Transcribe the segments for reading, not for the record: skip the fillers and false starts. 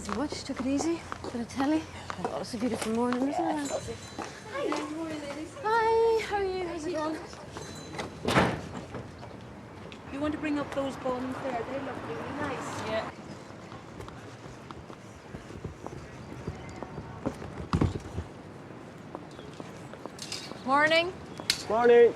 Nothing much. Took it easy. Bit of telly. Oh, it's a beautiful morning, isn't it? Hi. Good morning, ladies. Hi. How are you? How's it going? You want to bring up those buns there? They look really nice. Yeah. Morning. Morning.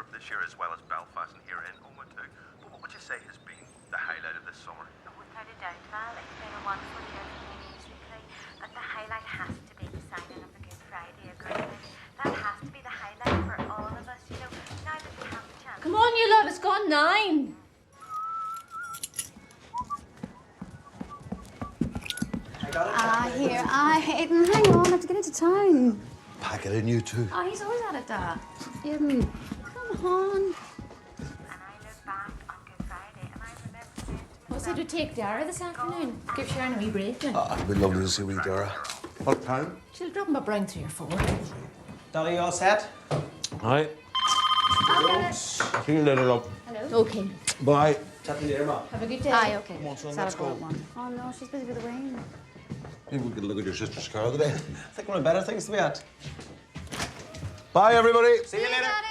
This year, as well as Belfast and here in Omagh too. But what would you say has been the highlight of this summer? Without a doubt, Val, it's been a wonderful year for me musically, but the highlight has to be the signing of the Good Friday Agreement. That has to be the highlight for all of us, you know, now that we have the chance. Come on, you lot. It's gone 9. Here. Hayden, hang on. I have to get into town. Pack it in, you two. He's always at it, Dad. Hayden, come on. And I look back on Good Friday and I remember saying to What's it to take Dara this afternoon? Give Sharon a wee break then. It'd be lovely to see wee Dara. What time? She'll drop him a brown 3 or 4. Dolly, you all set? Aye. See you later, love. Hello. Okay. Bye. Chat to you later, Ma. Have a good day. Come Okay. on, son, Saturday let's go. at 1. Oh, no, she's busy with the wing. Maybe we could look at your sister's car today. I think one of the better things to be at. Bye, everybody. See you later. Daddy.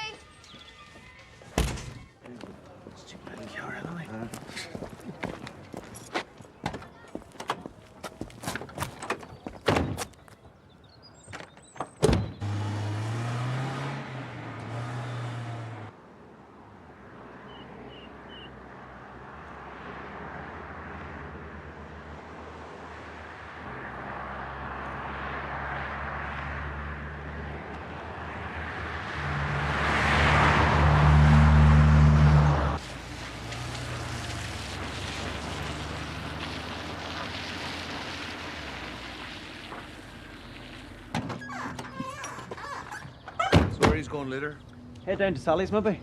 So where he's going later? Head down to Sally's, maybe.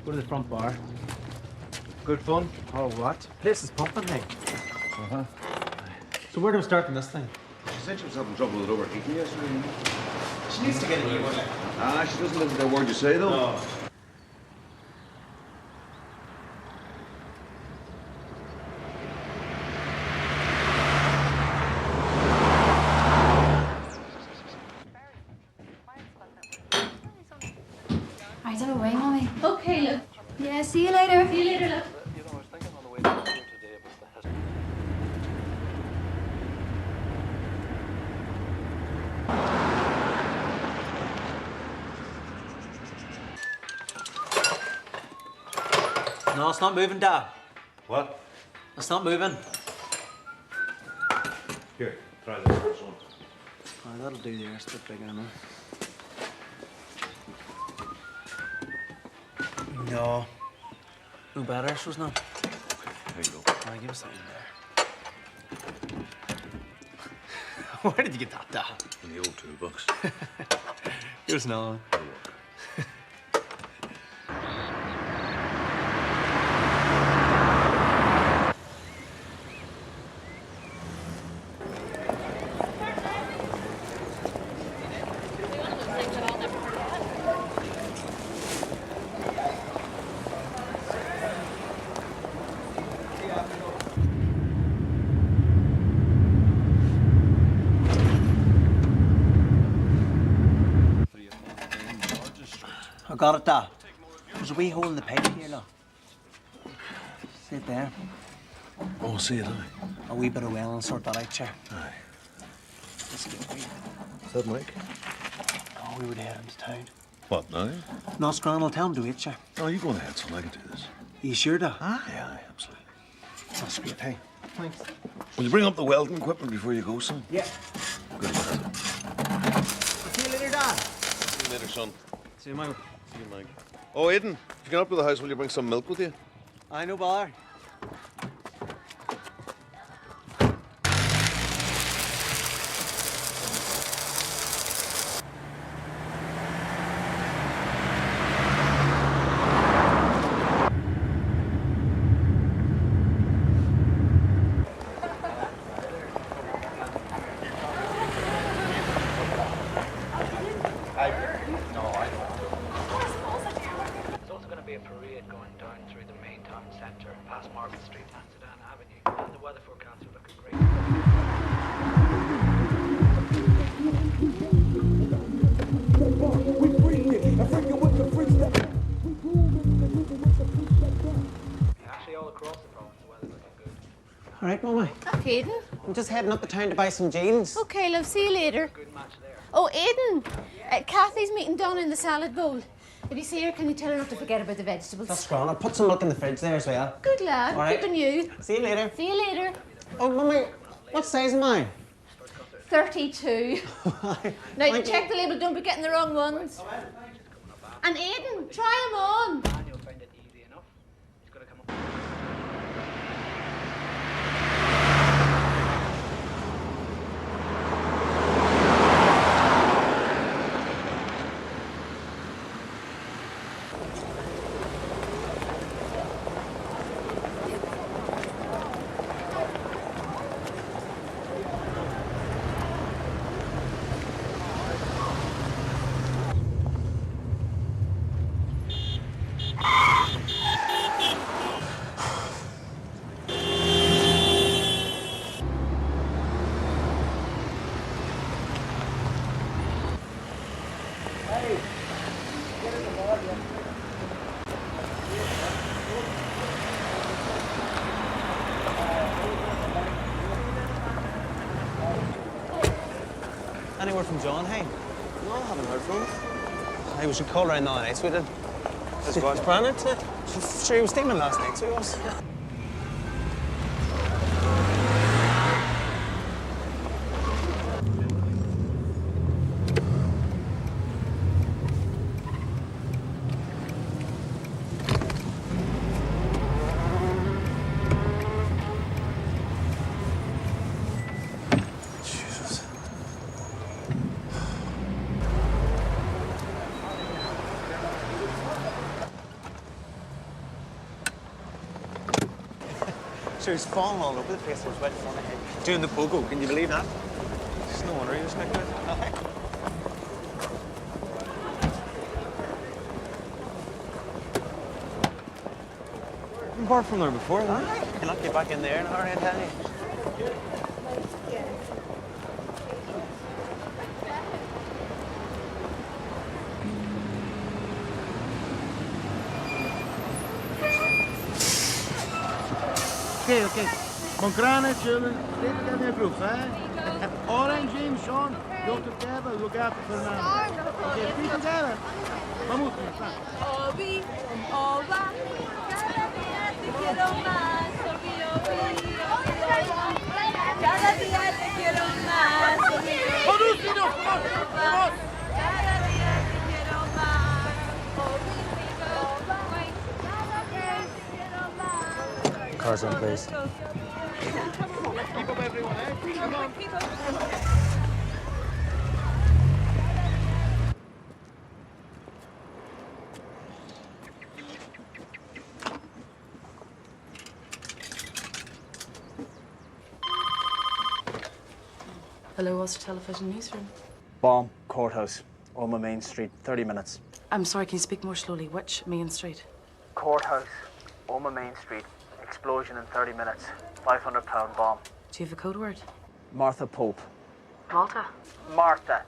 Go to the front bar. Good fun? Oh, what? Place is pumping, hey. Uh-huh. So where do we start on this thing? She said she was having trouble with overheating yesterday. She needs to get a new one. She doesn't listen to a word you say, though. No. Right, have a wing, Mommy. Okay, look. Yeah, see you later. See you later, love. You know, I was thinking on the way down here today about the history. No, it's not moving, Dad. What? It's not moving. Here, try this first one. Oh, that'll do there. It's a bit bigger now. No. No better, so it's not. There you go. I'll give us something there. Where did you get that, Dad? In the old toolbox. Here's another one. I got it, Dad. There's a wee hole in the pipe here, look. See it there? Oh, see it, aye. A wee bit of well and sort that out, sure. Aye. Let's get a wee. Is that Mike? Oh, we would head into town. What now? No, Scran, I'll tell him to eat you. No, you go ahead, son. I can do this. Are you sure, Dad? Aye, absolutely. That's great. Hey, thanks. Will you bring up the welding equipment before you go, son? Yeah. Good lad. See you later, Dad. See you later, son. See you, Michael. See you, Mike. Oh, Aidan, if you get up to the house, will you bring some milk with you? I no bother. There's also going to be a parade going down through the main town centre, past Market Street and Sedan Avenue, and the weather forecasts are looking great. Actually, all across the province, the weather's looking good. All right, Mummy. Okay, Aidan. I'm just heading up the town to buy some jeans. Okay, love, see you later. Good match there. Oh, Aidan, Kathy's meeting Donna in the salad bowl. If you see her, can you tell her not to forget about the vegetables? That's grand. I'll put some milk in the fridge there as well. Good lad, All right. keeping you. See you later. See you later. Oh, Mummy, what size am I? 32. Now, Thank check the label, don't be getting the wrong ones. And Aidan, try them on. And you'll find it easy enough. It's going to come up. Any word from John, hey? No, I haven't heard from him. Hey, we should call around now nights, we did. How's it going? Brandon, sure, he was steaming last night, so he was. Jesus. Sure, he's falling all over the place. He was right in front of him. Doing the pogo, can you believe that? It's no wonder he was nicked out. I've been from there before, huh? You'll not get back in there in a hurry, I tell you. Okay. Mongrana, children, stay together in groups, eh? Orange, James, Sean, go together, look after Fernando. Okay, be together. Vamos, Obi, Oba, cada día te quiero más. Obi, Obi, cada día te quiero más. Obi, Obi, Oba, cada día te quiero más. Obi, Oba, cada día te quiero más. Cars on, please. Keep up everyone, eh? Come on. Hello, Ulster Television Newsroom. Bomb, courthouse, Omagh Main Street, 30 minutes. I'm sorry, can you speak more slowly? Which Main Street? Courthouse, Omagh Main Street, explosion in 30 minutes, £500 bomb. Do you have a code word? Martha Pope. Malta? Martha,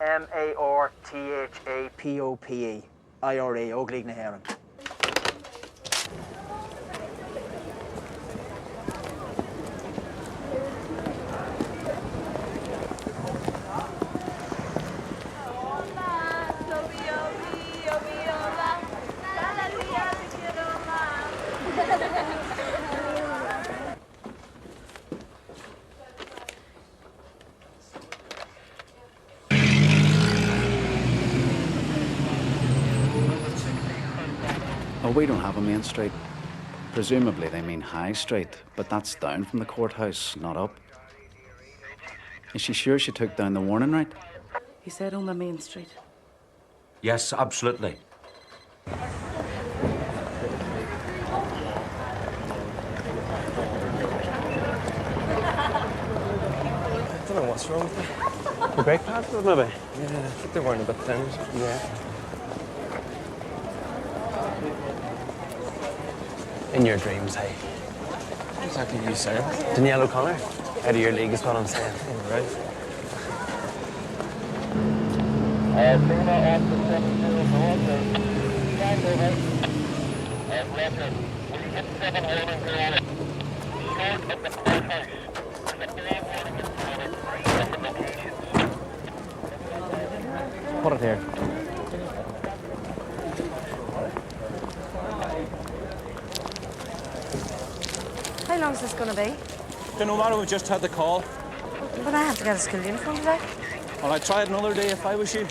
Marthapope, IRA, Óglaigh na Héireann. Obi, Obi, Well, we don't have a main street. Presumably they mean High Street, but that's down from the courthouse, not up. Is she sure she took down the warning right? He said on the main street. Yes, absolutely. I don't know what's wrong with them. The brake pads, maybe? Yeah, I think they're wearing a bit thin. Yeah. In your dreams, hey. Exactly you, sir. Danielle O'Connor, out of your league is what I'm saying. Yeah, right. Put it here. How long is this going to be? Don't know, Mara, we just had the call. But I have to get a school uniform today. Well, I'd try it another day if I was you.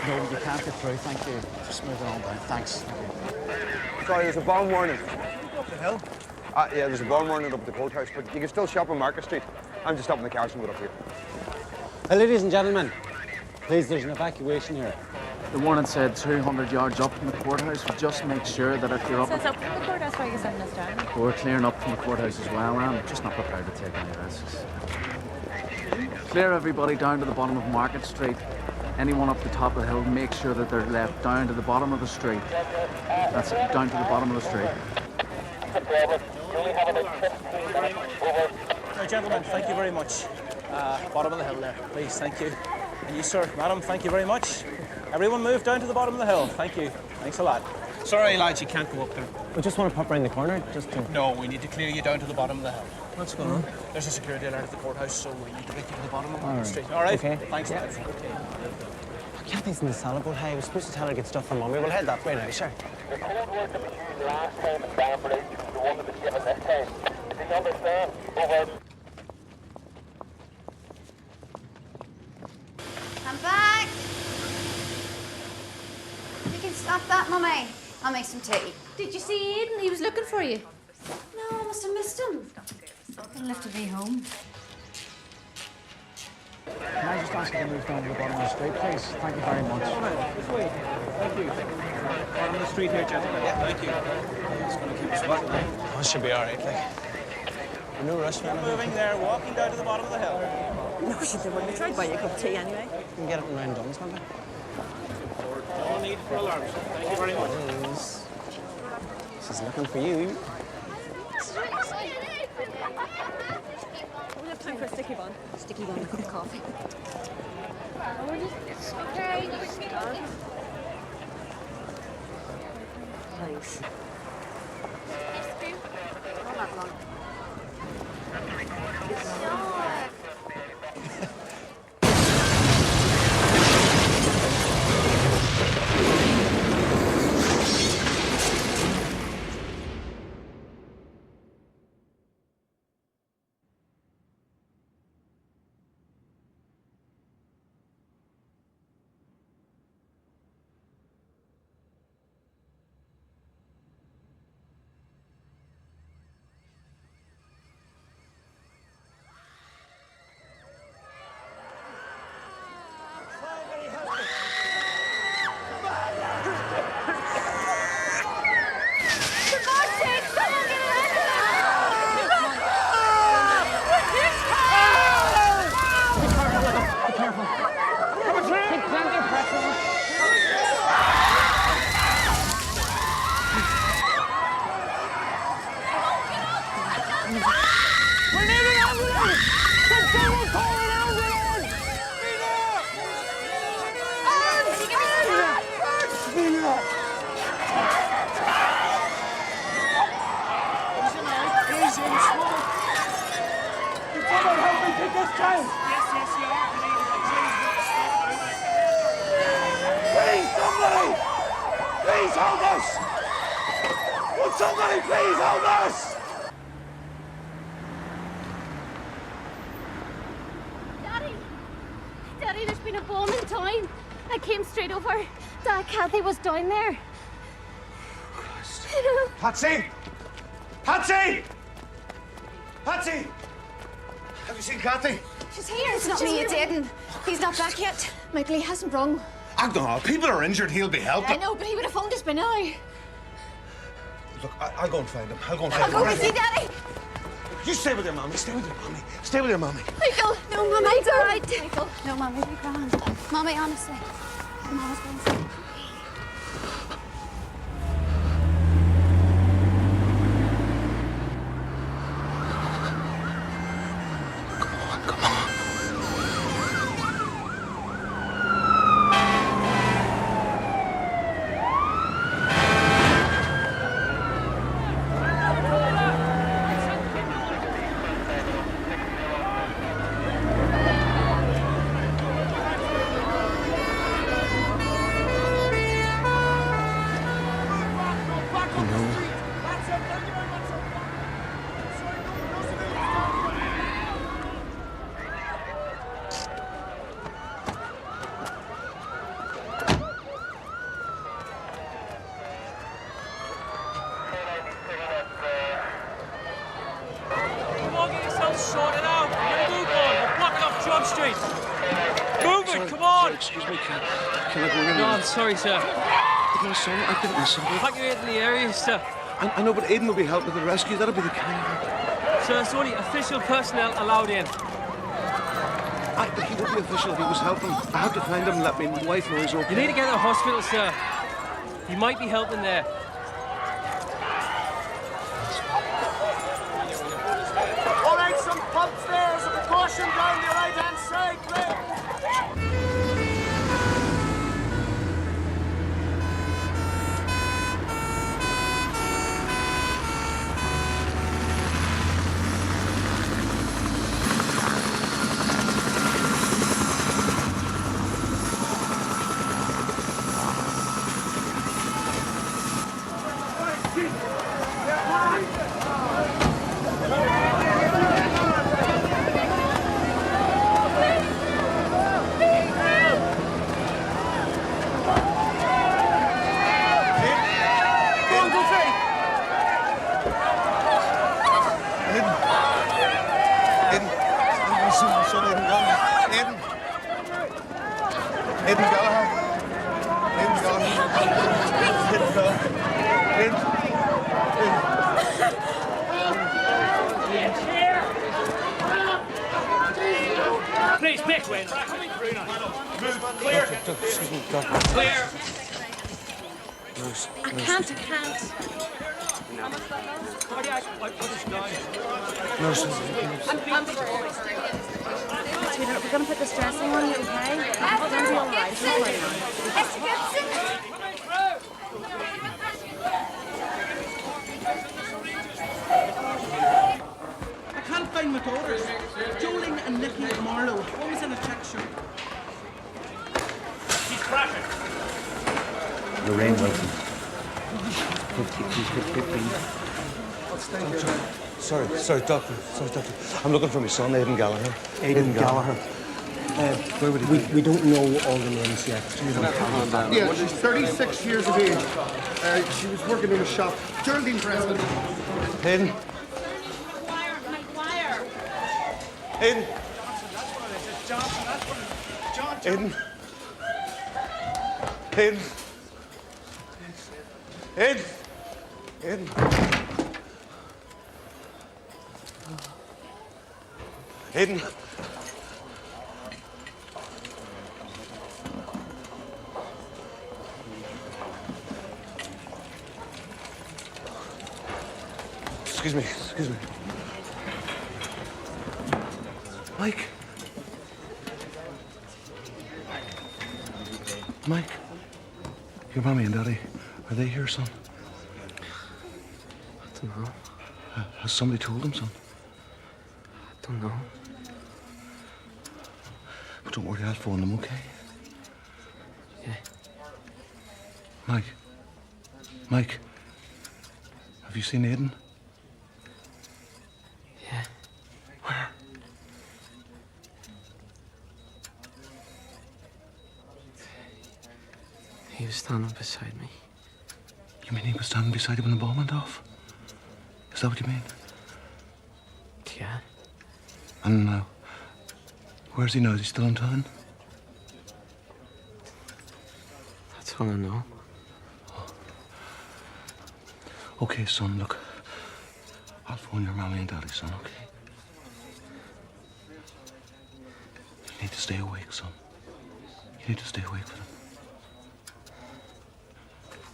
No, you can't get through, thank you. Just move it on down, thanks. Sorry, there's a bomb warning. Up the hill? Yeah, there's a bomb warning up at the courthouse, but you can still shop on Market Street. I'm just stopping the cars and go up here. Ladies and gentlemen, please, there's an evacuation here. The warning said 200 yards up from the courthouse. Just make sure that if you're up... So it's up from the courthouse, why are you sending us down? We're clearing up from the courthouse as well. I'm just not prepared to take any risks. Clear everybody down to the bottom of Market Street. Anyone up the top of the hill, make sure that they're left down to the bottom of the street. That's it, down to the bottom of the street. Now, gentlemen, thank you very much. Bottom of the hill there, please, thank you. And you, sir, madam, thank you very much. Everyone move down to the bottom of the hill. Thank you. Thanks a lot. Sorry, lads, you can't go up there. We just want to pop round the corner, just to... No, we need to clear you down to the bottom of the hill. What's going on? There's a security alert at the courthouse, so we need to get you to the bottom of the street. All right? Okay. Thanks, Yeah. lads. Kathy's in the salad boat. Hey, I was supposed to tell her to get stuff from Mummy. We'll head that way now, sure. The code word that was used last time in Banbridge is the one that was given this time. Do you understand? Over. I'm back. You can stop that, Mummy. I'll make some tea. Did you see Aidan? He was looking for you. No, I must have missed him. He left with me home. Can I just ask you to move down to the bottom of the street, please? Thank you very much. This way. Thank you. Bottom of the street here, gentlemen. Yeah, thank you. Just going to keep us back now. Oh, should be all right, like. No rush, man. Moving there, walking down to the bottom of the hill. No, she didn't. We tried to buy you a cup of tea anyway. You can get it in round Duns, maybe. No need for alarms. Thank you very much. Please. She's looking for you. We have time for a sticky bun. Sticky bun, a cup of coffee. Thanks. Daddy, there's been a bomb in town. I came straight over. Dad, Kathy was down there. Christ. Patsy! Patsy! Patsy! Have you seen Kathy? She's here. It's not me, it's Aidan. He's not back yet. Michael, he hasn't rung. I don't know. If people are injured, he'll be helped. I know, but he would have phoned us by now. Look, I'll go and find him. I'll go and I'll find him. go with you, Daddy. You stay with your mommy. Stay with your mommy. Stay with your mommy. Michael! No, Mummy, it's all right. Michael, no, Mummy, be grand. Mummy, honestly. Mama's going to say. Sorted out. Get a move on. We're blocking off John Street. Move it, come on. Excuse me, can I go in? No, I'm sorry, sir. My son, I didn't listen. Evacuate in the area, sir. I know, but Aidan will be helping with the rescue. That'll be the kind of... Sir, it's only official personnel allowed in. But he would be official if he was helping. I have to find him and let my wife know he's okay. You need to get to the hospital, sir. He might be helping there. All right, some pumps there as a precaution down the right-hand side, please. Please, make way. Coming through now. Move. Clear. Excuse me, Doctor. Clear. Nurse. I can't. Nurse. Sweetheart, we're going to put this dressing on you, okay? It's going to be all right. Don't worry. I can't find my daughters. Jolene and Nicky Marlowe. One was in a check shirt. He's crashing. Lorraine Wilson. 15. Sorry, Doctor. I'm looking for my son, Aidan Gallagher. Aidan Gallagher. Where would he be? We don't know all the names yet. Yeah, she's 36 years of age. She was working in a shop. Geraldine President. Aidan. Aidan. Aidan. Aidan. Aidan. Aidan. Aidan. Excuse me. Mike. Your mommy and daddy, are they here, son? I don't know. Has somebody told them, son? I don't know. But don't worry, I'll phone them, okay? Yeah. Mike. Have you seen Aidan? Yeah. Where? He was standing beside me. You mean he was standing beside you when the bomb went off? Is that what you mean? Yeah. And where's he now? Is he still in town? That's all I know. Okay, son, look. I'll phone your mommy and daddy, son, okay? You need to stay awake, son. You need to stay awake for them.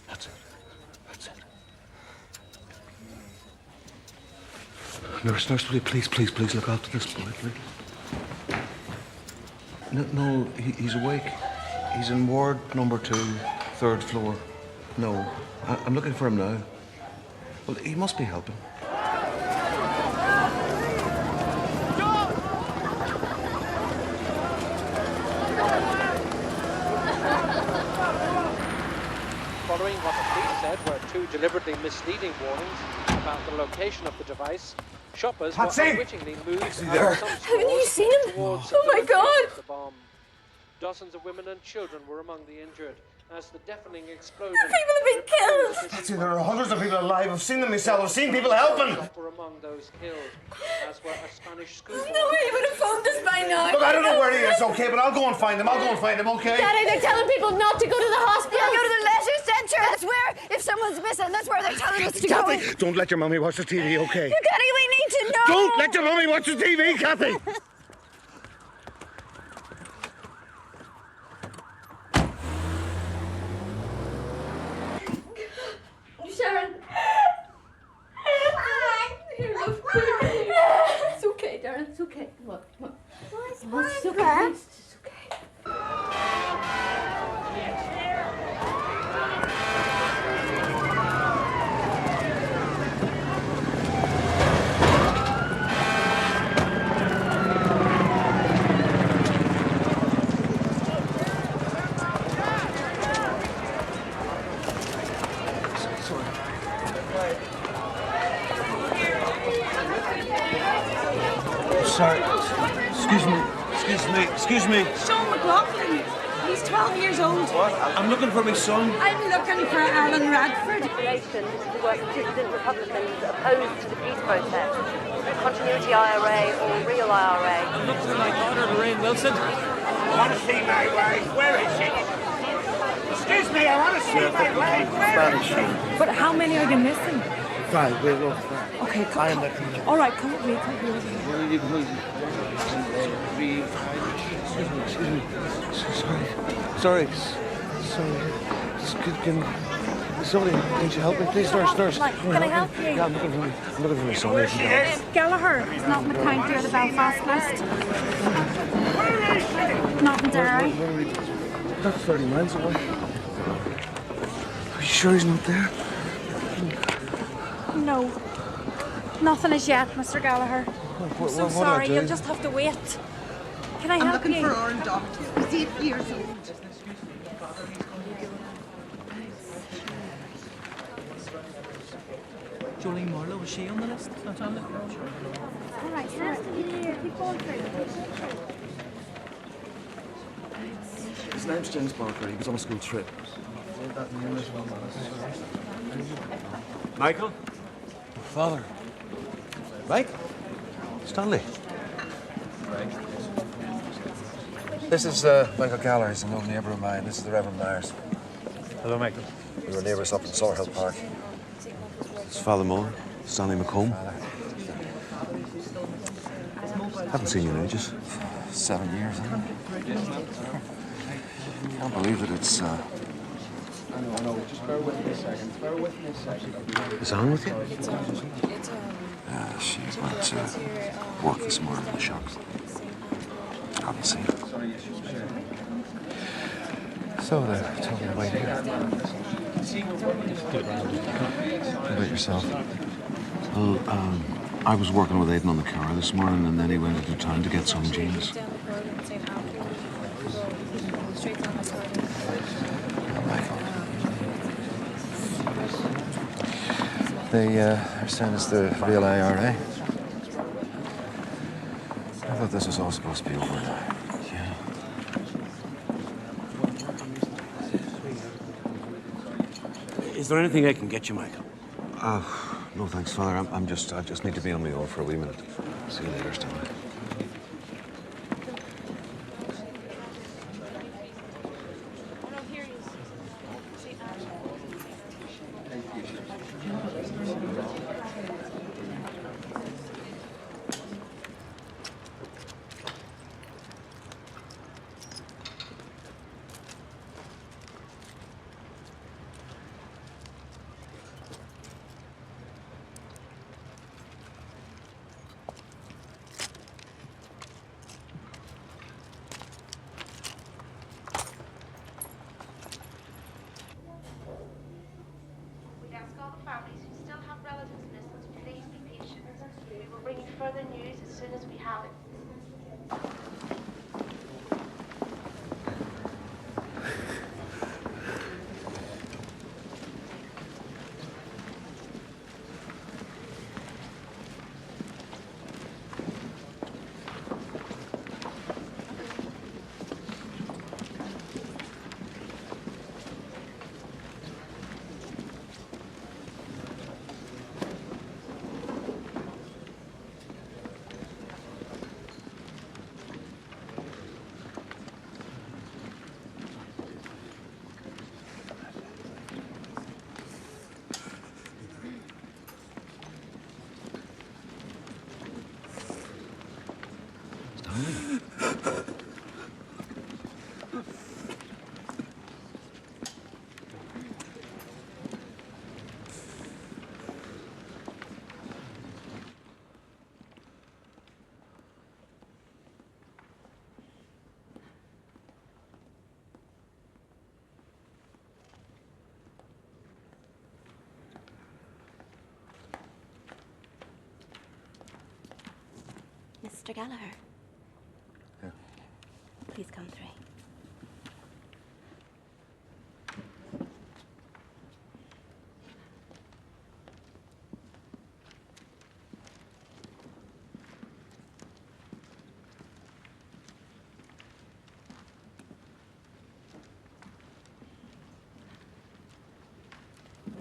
That's it. That's it. Nurse, please look after this boy, please. No, he's awake. He's in ward number 2, 3rd floor. No, I'm looking for him now. Well, he must be helping. Following what the police said were 2 deliberately misleading warnings about the location of the device, shoppers were unwittingly moved out of some stores Haven't you seen him? towards Oh my God! the bomb. Dozens of women and children were among the injured as the deafening explosion. People have been killed! Patsy, there are hundreds of people alive. I've seen them myself. I've seen people helping. Were among those killed, as were a Spanish schoolboy. No, he would have phoned us by now. Look, I don't know where he is, okay, but I'll go and find him. Okay? Daddy, they're telling people not to go to the hospital. Go to the leisure centre. That's where, if someone's missing, that's where they're telling us to go. Kathy, don't let your mummy watch the TV, okay? Kathy, we need to know. Don't let your mummy watch the TV, Kathy. Sharon. Here, love. It's okay, darling. It's okay. Look. It's okay. It's okay. Sorry. Excuse me. Sean McLaughlin. He's 12 years old. What? I'm looking for my son. I'm looking for Alan Radford. Population to work dissident Republicans opposed to the peace process. Continuity IRA or real IRA. I'm looking for my daughter, Lorraine Wilson. I want to see my wife. Where is she? Excuse me, I want to see my wife. Where is she? But how many are you missing? 5. We'll look. Okay, come. All right, come with me. Come with me. Excuse me. Sorry. Somebody, can you help me, please, nurse? Can I help you? Yeah, I'm looking for my son. Gallagher is not in the county or the Belfast list. Not in Derry. That's 30 miles away. Are you sure he's not there? No. Nothing as yet, Mr. Gallagher. I'm so sorry, you'll just have to wait. Can I help you? I'm looking for our doctor. He's 8 years old. Jolene Marlowe, was she on the list? All right, keep going through. His name's James Barker. He was on a school trip. Michael? Father. Mike? Stanley. This is Michael Gallagher. He's an old neighbour of mine. This is the Reverend Myers. Hello, Michael. We were neighbours up in Sourhill Park. It's Father Mullen, Stanley McComb. Haven't seen you in ages. 7 years, haven't I? Can't believe that it's, I know. Just bear with me a second. Is Anne with you? It's She went to work this morning in the shop. Haven't seen her. So they're talking about here. How about yourself? Well, I was working with Aidan on the car this morning, and then he went into town to get some jeans. They are saying it's the real IRA. I thought this was all supposed to be over now. Yeah. Is there anything I can get you, Michael? No thanks, Father. I just need to be on my own for a wee minute. See you later, Stanley. We'd ask all the families who still have relatives missing to please be patient. We will bring you further news as soon as we have it. Mr. Gallagher. Yeah. Please come through.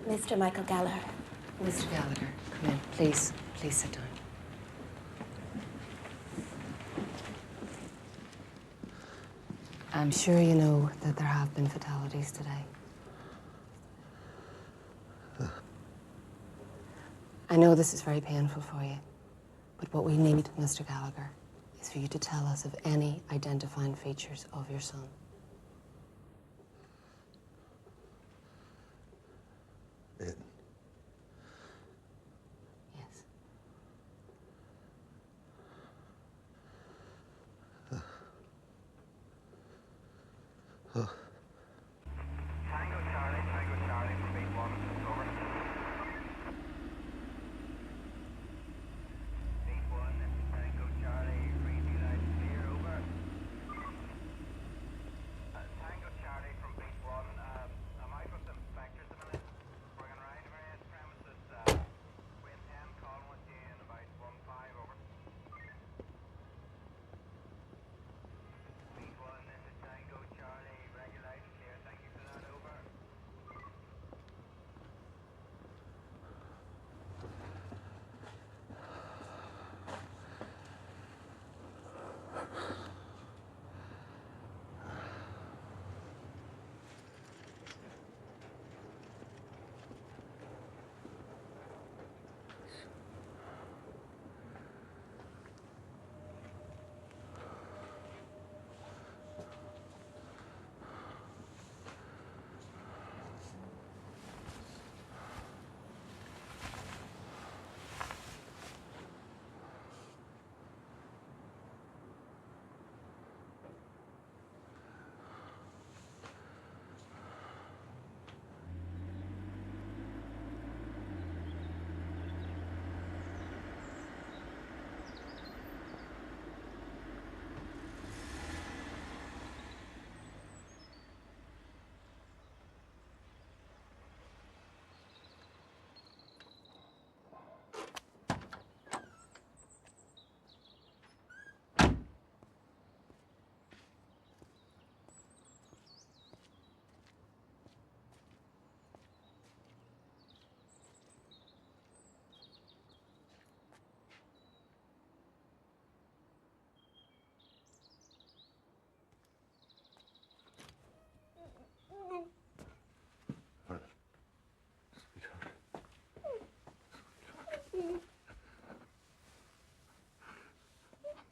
Mr. Michael Gallagher. Mr. Gallagher, come in. Please, please sit down. I'm sure you know that there have been fatalities today. I know this is very painful for you, but what we need, Mr. Gallagher, is for you to tell us of any identifying features of your son. It. Yes. Tango Charlie from base 1, over. Base 1, this is Tango Charlie, green light clear, over. Tango Charlie from base 1, am I with the inspectors a minute? We're going to ride over at premises, Win 10, calling with you in about 1-5, over. Base 1, this is Tango Charlie, regular.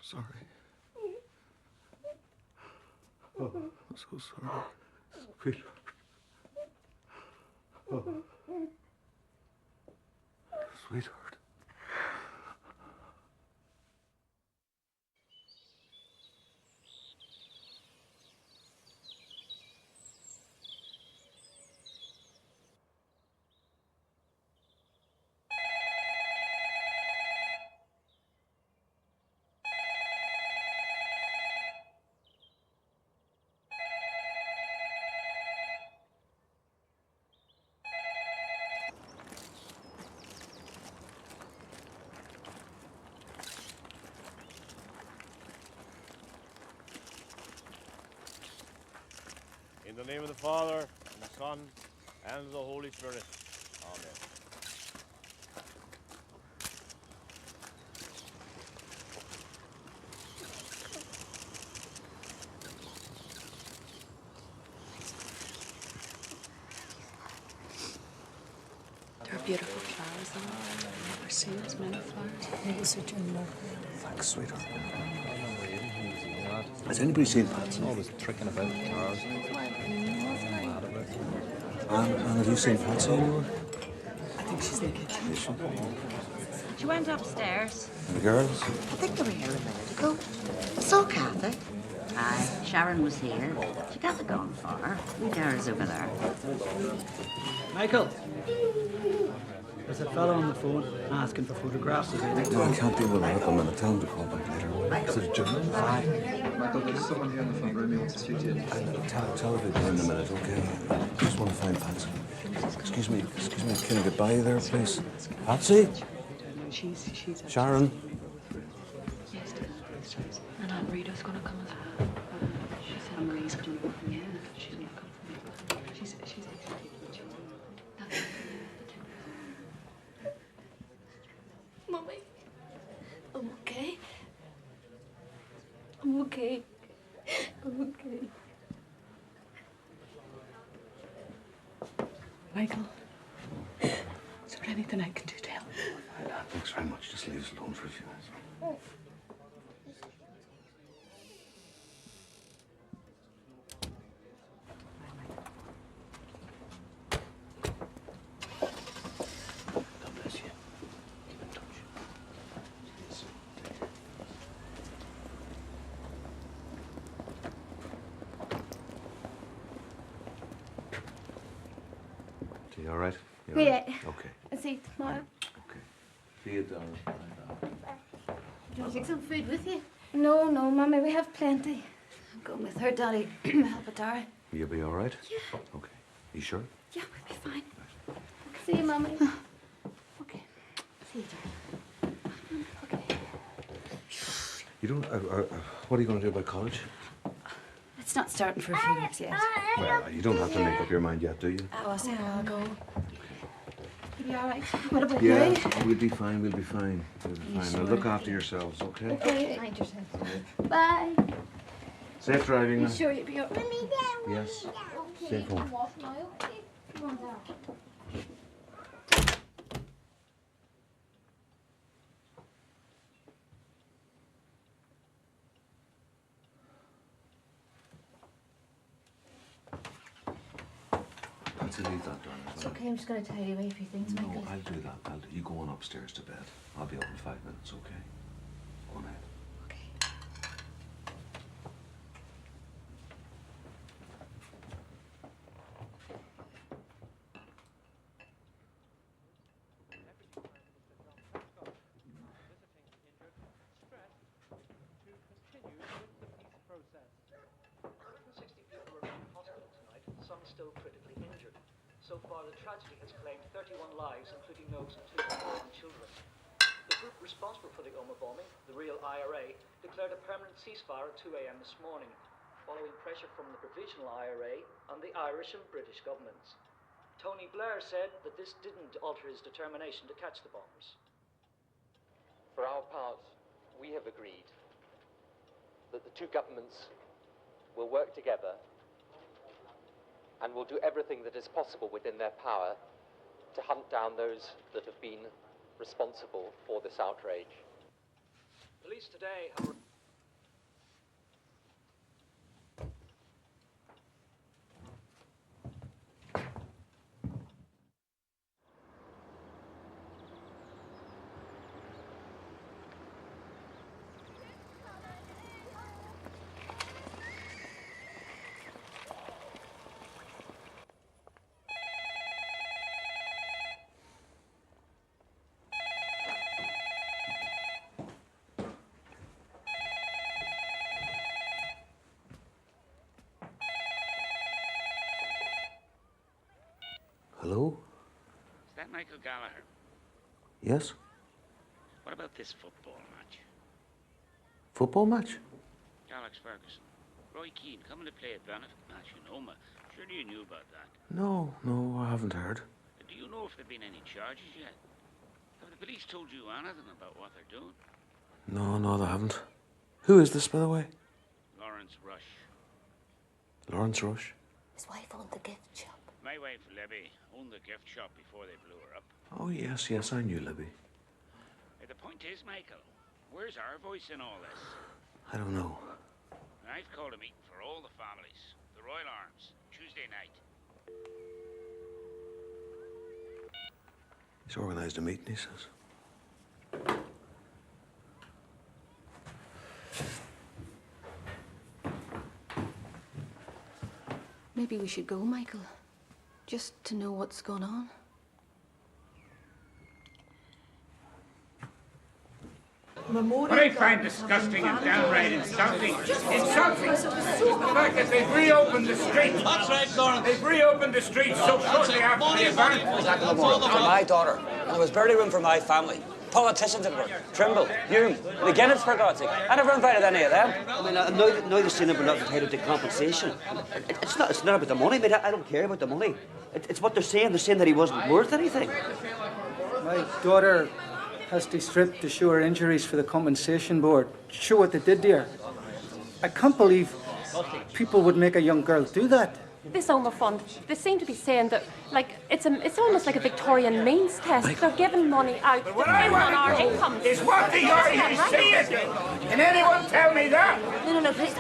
Sorry. Oh, I'm so sorry. Sweetheart. Oh. Sweetheart. In the name of the Father, and the Son, and the Holy Spirit. Amen. There are beautiful flowers in it. I've never seen as many flowers. Maybe suit your love. Thanks, sweetheart. Has anybody seen Patsy? Always tricking about with cars. Anne, have you seen Patsy anywhere? I think she's in the kitchen. She went upstairs. And the girls? I think they were here a minute ago. I saw Kathy. Aye, Sharon was here. She got the gun for her. The girl's over there. Michael, there's a fellow on the phone asking for photographs of you. No, I can't deal with that at the minute. Tell him to call back later. Is it a journal? Aye. Michael, there's someone here on the phone. Romeo wants to speak to you. Tell her to in a minute, okay? I just want to find Patsy. Excuse me, can I get by you there, please? Patsy? She's Sharon? And Aunt Rita's gonna come as well. She said Marie's coming. Yeah, she's gonna come for me. She's Mummy, I'm okay. I'm okay. I'm okay. Michael, is there anything I can do to help? Thanks very much. Just leave us alone for a few minutes. God bless you. Keep in touch. So you all right? You all Yeah. right? Okay. I see tomorrow. See you, darling. Do you want to take some food with you? No, Mummy, we have plenty. I'm going with her, Daddy. Help with Dara. You'll be all right? Yeah. Okay. You sure? Yeah, we'll be fine. See you, Mummy. Okay. See you, darling. Okay. You don't. What are you going to do about college? It's not starting for a few weeks yet. Well, you don't have to make up your mind yet, do you? I'll see how I'll go. You'll be all right. What about Yeah, you? we'll be fine. We'll be fine. We'll be You fine. sure? Now look after yourselves, okay? Okay. Mind yourself. Bye. Safe driving. You now. sure you'll be all right? Yes. Okay. Safe home. Walk now, okay? Come on down. Patsy, leave that, darling. It's okay, I'm just going to tidy away a few things, No, Michael. I'll do that. You go on upstairs to bed. I'll be up in 5 minutes, okay? Go on ahead. Some still critically injured. So far, the tragedy has claimed 31 lives, including those of 2 unborn children. The group responsible for the Omagh bombing, the real IRA, declared a permanent ceasefire at 2 a.m. this morning, following pressure from the provisional IRA and the Irish and British governments. Tony Blair said that this didn't alter his determination to catch the bombers. For our part, we have agreed that the two governments will work together and will do everything that is possible within their power to hunt down those that have been responsible for this outrage. Police today have... Hello? Is that Michael Gallagher? Yes? What about this football match? Football match? Alex Ferguson, Roy Keane coming to play a benefit match in Omagh. Surely you knew about that. No, I haven't heard. Do you know if there have been any charges yet? Have the police told you anything about what they're doing? No, they haven't. Who is this, by the way? Lawrence Rush. Lawrence Rush? His wife owned the gift shop. My wife, Libby, owned the gift shop before they blew her up. Oh, yes, I knew Libby. Hey, the point is, Michael, where's our voice in all this? I don't know. I've called a meeting for all the families. The Royal Arms, Tuesday night. He's organised a meeting, he says. Maybe we should go, Michael. Just to know what's going on. What I find disgusting and downright insulting is the fact that they've reopened the streets. That's right, Lawrence. They've reopened the streets so shortly after the event. For my daughter, and there was barely room for my family. Politicians everywhere. Trimble, Hume, McGuinness, for God's sake. I never invited any of them. I mean, now they're saying that we're not entitled to compensation. It's not about the money, mate. I don't care about the money. It's what they're saying. They're saying that he wasn't worth anything. My daughter has to strip to show her injuries for the compensation board. Show what they did to her. I can't believe people would make a young girl do that. This Omagh Fund, they seem to be saying that, like, it's almost like a Victorian means test. They're giving money out depending on our incomes. Is what the RUC is doing. Can anyone tell me that? No, please.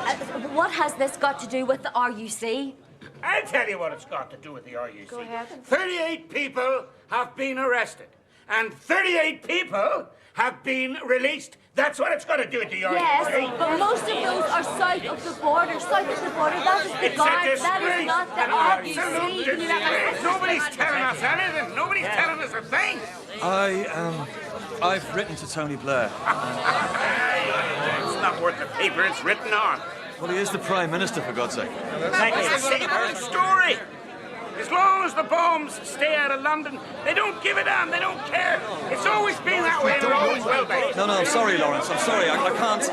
What has this got to do with the RUC? I'll tell you what it's got to do with the RUC. Go ahead. 38 people have been arrested, and 38 people have been released. That's what it's got to do with the RUC. Yes, but most of those are south of the border. South of the border, that is the guard. That is not the RUC. Can you let me- Nobody's telling us anything. Nobody's telling us a thing. I've written to Tony Blair. It's not worth the paper it's written on. Well, he is the Prime Minister, for God's sake. That's the same old story. As long as the bombs stay out of London, they don't give a damn, they don't care. It's always been that way and it always will be. No, I'm sorry, Lawrence. I'm sorry. I can't.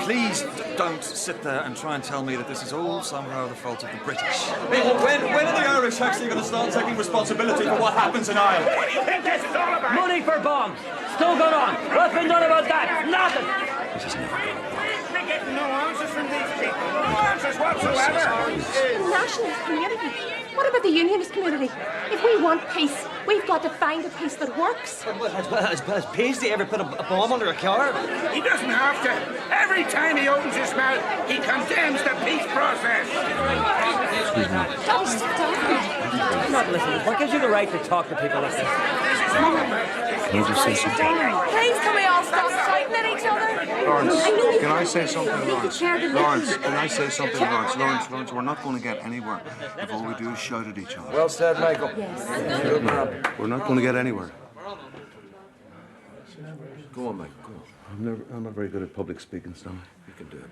Please don't sit there and try and tell me that this is all somehow the fault of the British. When are the Irish actually going to start taking responsibility for what happens in Ireland? What do you think this is all about? Money for bombs. Still going on. What's been done about that? Nothing. This is never going to work. We're getting no answers from these people. No answers whatsoever. The nationalist community. What about the unionist community? If we want peace, we've got to find a peace that works. Has Paisley ever put a bomb under a car? He doesn't have to. Every time he opens his mouth, he condemns the peace process. Excuse me. Not listening. What gives you the right to talk to people like this? Can I just say something? Please, can we all stop shouting at each other? Lawrence, can I say something, Lawrence? Lawrence, can I say something, Lawrence? Lawrence, we're not going to get anywhere if all we do is shout at each other. Well said, Michael. No, we're not going to get anywhere. Go on, Mike, go on. I'm not very good at public speaking, Stanley. You can do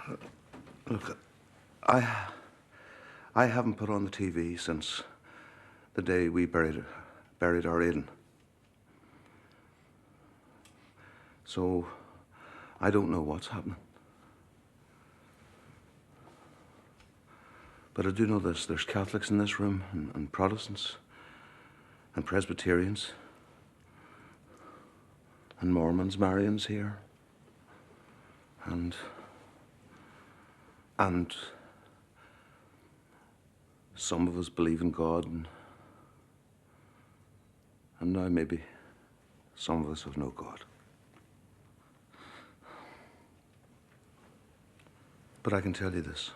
it. Look, I haven't put on the TV since the day we buried our Aidan. So, I don't know what's happening. But I do know this, there's Catholics in this room, and Protestants, and Presbyterians, and Mormons, Marians here, and some of us believe in God, and now maybe some of us have no God. But I can tell you this.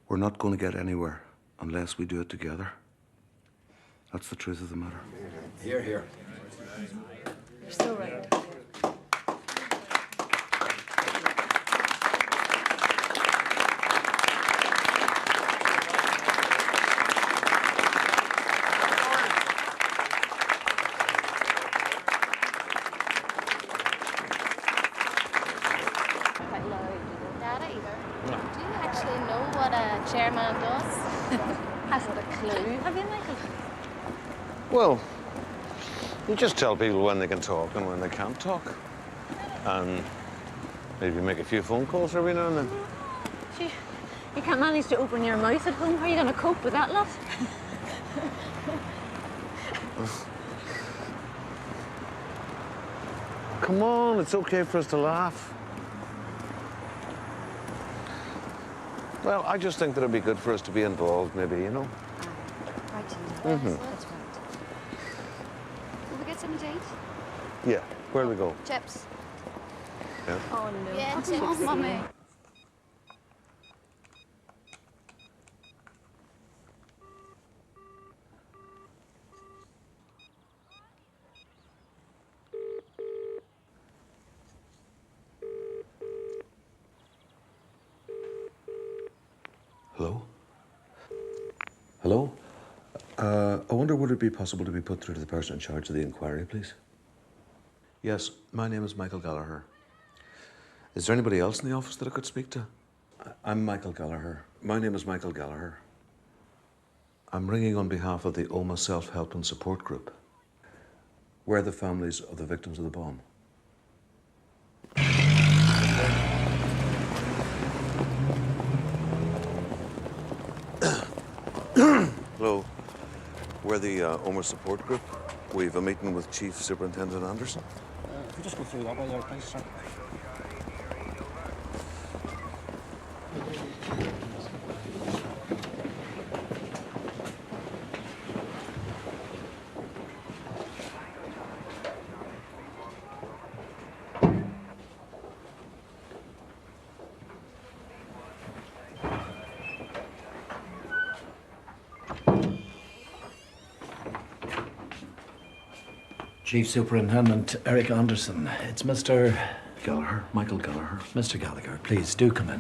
We're not going to get anywhere unless we do it together. That's the truth of the matter. Here, here. You're so right. Dada either. Do you actually know what a chairman does? hasn't a clue, have you, Michael? Well, you just tell people when they can talk and when they can't talk. And maybe make a few phone calls every now and then. Gee, you can't manage to open your mouth at home. How are you going to cope with that lot? Come on, it's okay for us to laugh. Well, I just think that it'd be good for us to be involved, maybe, you know? Right. Mm-hmm. That's right. Will we get something to eat? Yeah. Where do we go? Chips. Yeah. Oh, no. Yeah, I'll chips, take Mummy. Hello? Hello? I wonder, would it be possible to be put through to the person in charge of the inquiry, please? Yes, my name is Michael Gallagher. Is there anybody else in the office that I could speak to? I'm Michael Gallagher. My name is Michael Gallagher. I'm ringing on behalf of the Omagh Self-Help and Support Group. We're the families of the victims of the bomb. Hello. We're the Omagh Support Group. We've a meeting with Chief Superintendent Anderson. If you just go through that way there, please, sir. Chief Superintendent Eric Anderson. It's Mr. Gallagher, Michael Gallagher. Mr. Gallagher, please do come in.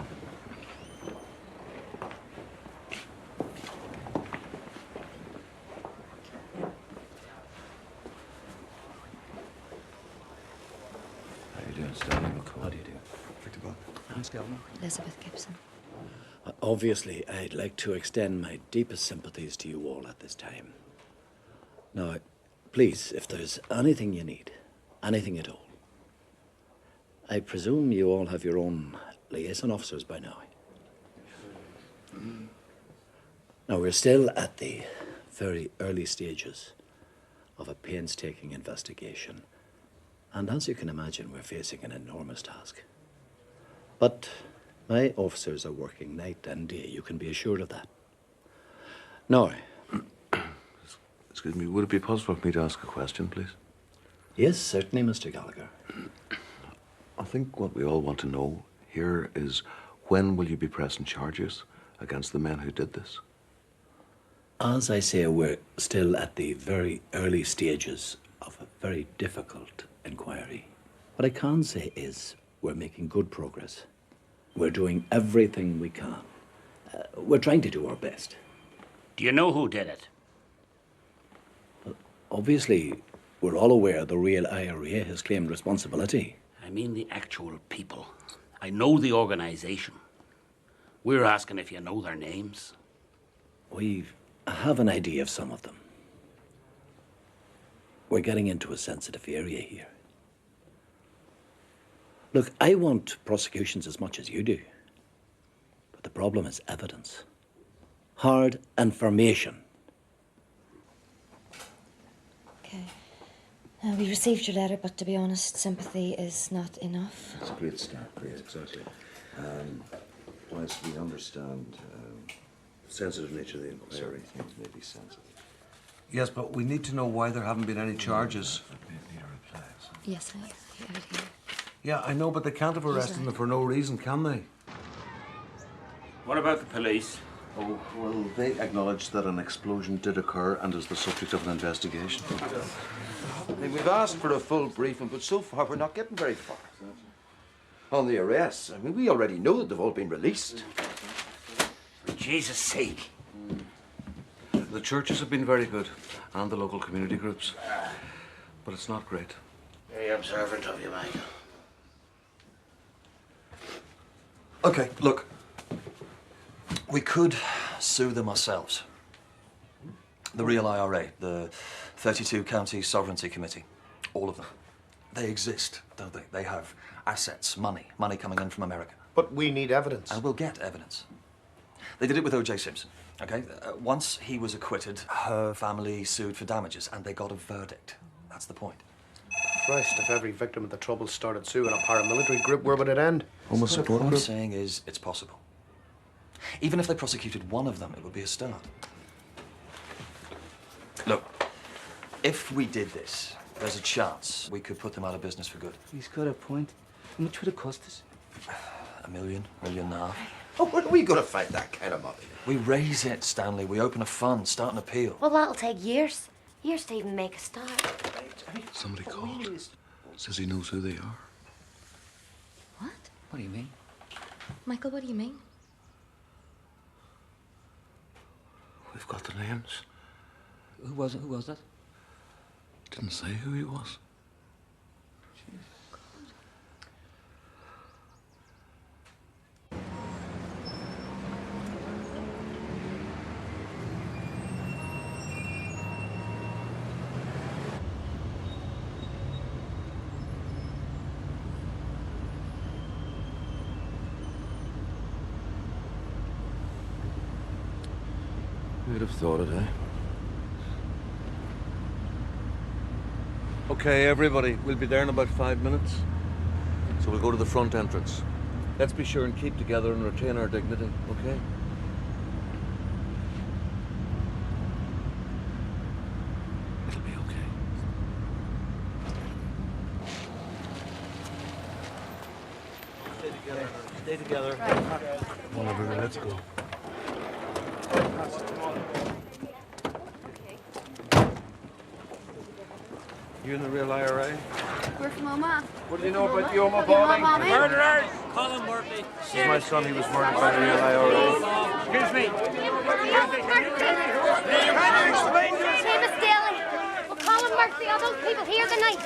How you doing, Stanley? How do you do? Victor Bob. Elizabeth Gibson. Obviously, I'd like to extend my deepest sympathies to you all at this time. Now, please, if there's anything you need, anything at all, I presume you all have your own liaison officers by now. Now, we're still at the very early stages of a painstaking investigation. And as you can imagine, we're facing an enormous task. But my officers are working night and day, you can be assured of that. Now, excuse me, would it be possible for me to ask a question, please? Yes, certainly, Mr. Gallagher. I think what we all want to know here is, when will you be pressing charges against the men who did this? As I say, we're still at the very early stages of a very difficult inquiry. What I can say is we're making good progress. We're doing everything we can. We're trying to do our best. Do you know who did it? Obviously, we're all aware the real IRA has claimed responsibility. I mean the actual people. I know the organisation. We're asking if you know their names. We have an idea of some of them. We're getting into a sensitive area here. Look, I want prosecutions as much as you do. But the problem is evidence. Hard information. Okay. We received your letter, but to be honest, sympathy is not enough. It's a great start, great, exactly. Whilst we understand the sensitive nature of the inquiry, things may be sensitive. Yes, but we need to know why there haven't been any charges. Yes, I hear. Yeah, I know, but they can't have arrested them for no reason, can they? What about the police? Oh, well, they acknowledge that an explosion did occur and is the subject of an investigation. We've asked for a full briefing, but so far we're not getting very far. On the arrests, I mean, we already know that they've all been released. For Jesus' sake. The churches have been very good, and the local community groups. But it's not great. Very observant of you, Michael. Okay, look. We could sue them ourselves. The real IRA, the 32 County Sovereignty Committee, all of them. They exist, don't they? They have assets, money coming in from America. But we need evidence. And we'll get evidence. They did it with O.J. Simpson, okay? Once he was acquitted, her family sued for damages, and they got a verdict. That's the point. Christ, if every victim of the Troubles started suing a paramilitary group, where would it end? What I'm saying is, it's possible. Even if they prosecuted one of them, it would be a start. Look, if we did this, there's a chance we could put them out of business for good. He's got a point. How much would it cost us? $1 million, $1.5 million. Oh, when are we going to find that kind of money? We raise it, Stanley. We open a fund, start an appeal. Well, that'll take years. Years to even make a start. Somebody called. Says he knows who they are. What? What do you mean? Michael, what do you mean? We've got the names. Who was it? Who was that? Didn't say who he was. Who'd have thought it, eh? Okay, everybody, we'll be there in about 5 minutes. So we'll go to the front entrance. Let's be sure and keep together and retain our dignity, okay? It'll be okay. Stay together. Stay together. Come on, everybody, let's go. You in the real IRA? We're from Omagh. What do you know about the Omagh bombing? Murderers! Colin Murphy. This is my son. He was murdered by the real IRA. Excuse me. Seamus Daly. Well, Colin Murphy, all those people here tonight.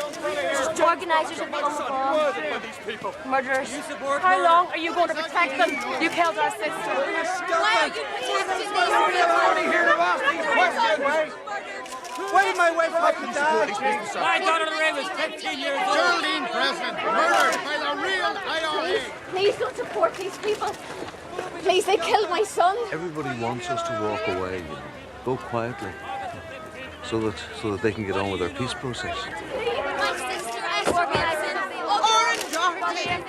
Organisers of the Omagh. Murderers. How long are you going to protect them? You killed our sister. Why are you protecting these Nobody here to ask these questions. Why did my wife have to die? My daughter Lorraine was 15 years old. Geraldine President, murdered by the real IRA. Please don't support these people. Please, they killed my son. Everybody wants us to walk away, you know. Go quietly. So that they can get on with their peace process. My sister asked organising Orange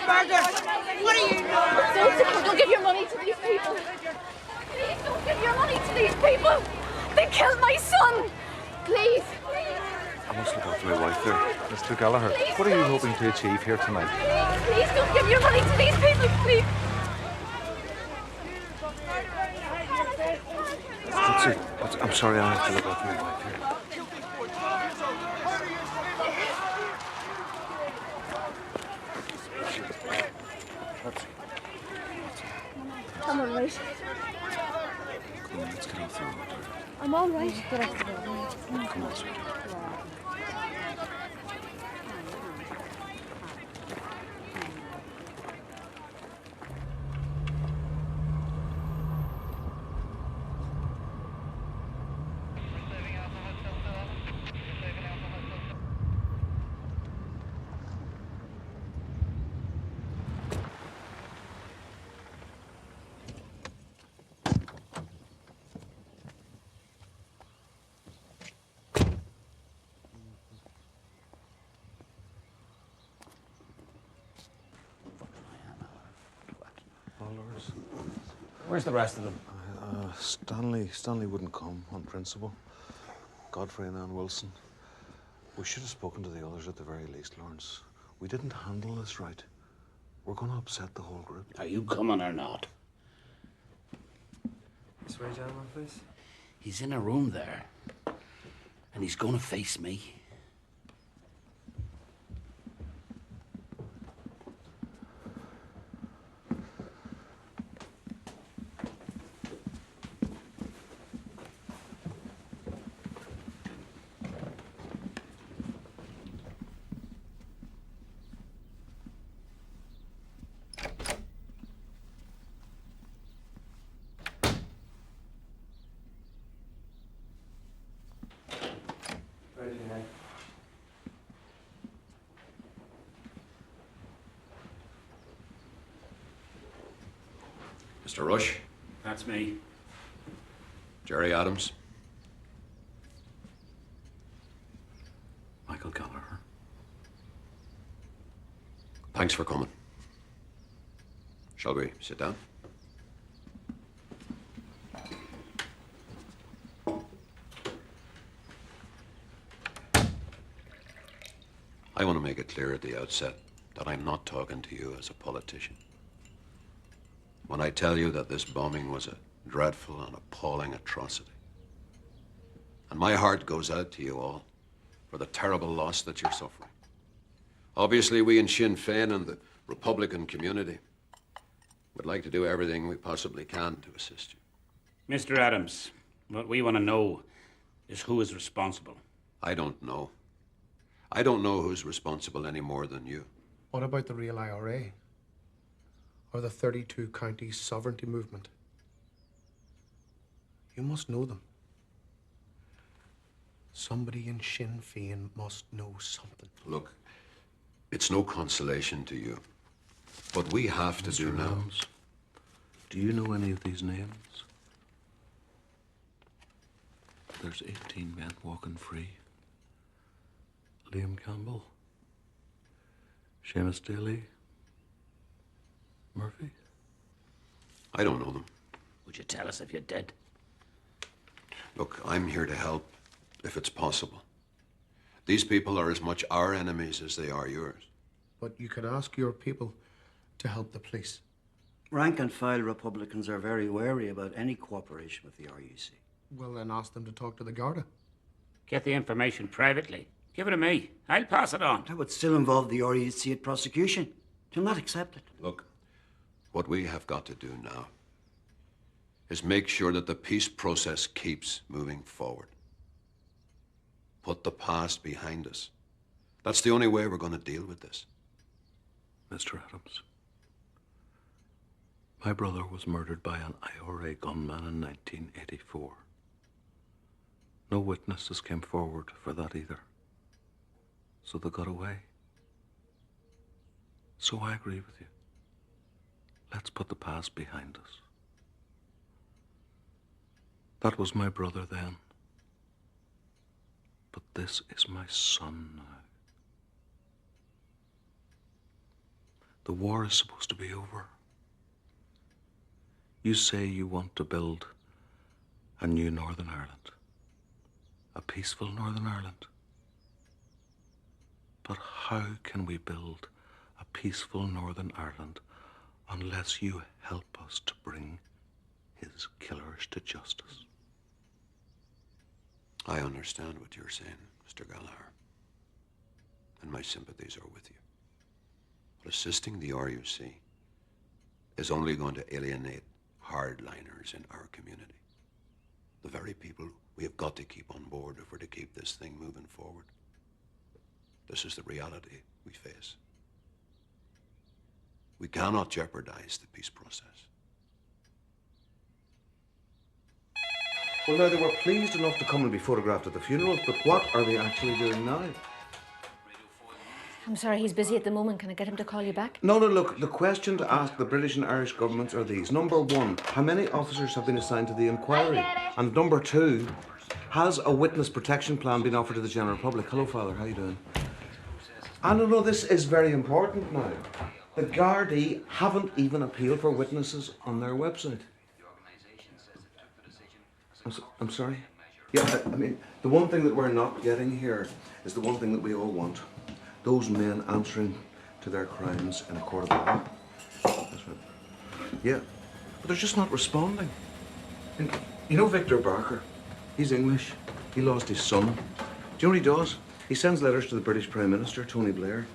murder. What are you doing? Don't give your money to these people. Please don't give your money to these people. They killed my son. Please. I must look after my wife there. Mr. Gallagher, what are you hoping to achieve here tonight? Please don't give your money to these people, please. That's it. I'm sorry, I have to look after my wife here. I'm all right. Come on, let's get off the road. I'm all right. Come on, sweetheart. Where's the rest of them? Stanley wouldn't come on principle. Godfrey and Ann Wilson. We should have spoken to the others at the very least, Lawrence. We didn't handle this right. We're going to upset the whole group. Are you coming or not? This way, gentlemen, please. He's in a room there. And he's going to face me. Mr. Rush? That's me. Jerry Adams? Michael Gallagher. Thanks for coming. Shall we sit down? I want to make it clear at the outset that I'm not talking to you as a politician. When I tell you that this bombing was a dreadful and appalling atrocity, and my heart goes out to you all for the terrible loss that you're suffering. Obviously, we in Sinn Féin and the Republican community would like to do everything we possibly can to assist you. Mr. Adams, what we want to know is who is responsible. I don't know. I don't know who's responsible any more than you. What about the real IRA? Or the 32 counties sovereignty movement? You must know them. Somebody in Sinn Féin must know something. Look, it's no consolation to you. What we have to do now... Adams, do you know any of these names? There's 18 men walking free. Liam Campbell, Seamus Daly, Murphy. I don't know them. Would you tell us if you did? Look, I'm here to help, if it's possible. These people are as much our enemies as they are yours. But you can ask your people to help the police. Rank and file Republicans are very wary about any cooperation with the RUC. Well, then ask them to talk to the Garda. Get the information privately. Give it to me. I'll pass it on. That would still involve the RUC at prosecution. You'll not accept it. Look, what we have got to do now is make sure that the peace process keeps moving forward. Put the past behind us. That's the only way we're going to deal with this. Mr. Adams, my brother was murdered by an IRA gunman in 1984. No witnesses came forward for that either. So they got away. So I agree with you. Let's put the past behind us. That was my brother then. But this is my son now. The war is supposed to be over. You say you want to build a new Northern Ireland. A peaceful Northern Ireland. But how can we build a peaceful Northern Ireland unless you help us to bring his killers to justice? I understand what you're saying, Mr. Gallagher. And my sympathies are with you. But assisting the RUC is only going to alienate hardliners in our community. The very people we have got to keep on board if we're to keep this thing moving forward. This is the reality we face. We cannot jeopardize the peace process. Well, now, they were pleased enough to come and be photographed at the funeral, but what are they actually doing now? I'm sorry, he's busy at the moment. Can I get him to call you back? No, look, the question to ask the British and Irish governments are these. Number one, how many officers have been assigned to the inquiry? And number two, has a witness protection plan been offered to the general public? Hello, Father, how you doing? And no, this is very important now. The Gardaí haven't even appealed for witnesses on their website. I'm sorry? Yeah, I mean, the one thing that we're not getting here is the one thing that we all want. Those men answering to their crimes in a court of law. That's right. Yeah, but they're just not responding. And you know Victor Barker? He's English. He lost his son. Do you know what he does? He sends letters to the British Prime Minister, Tony Blair.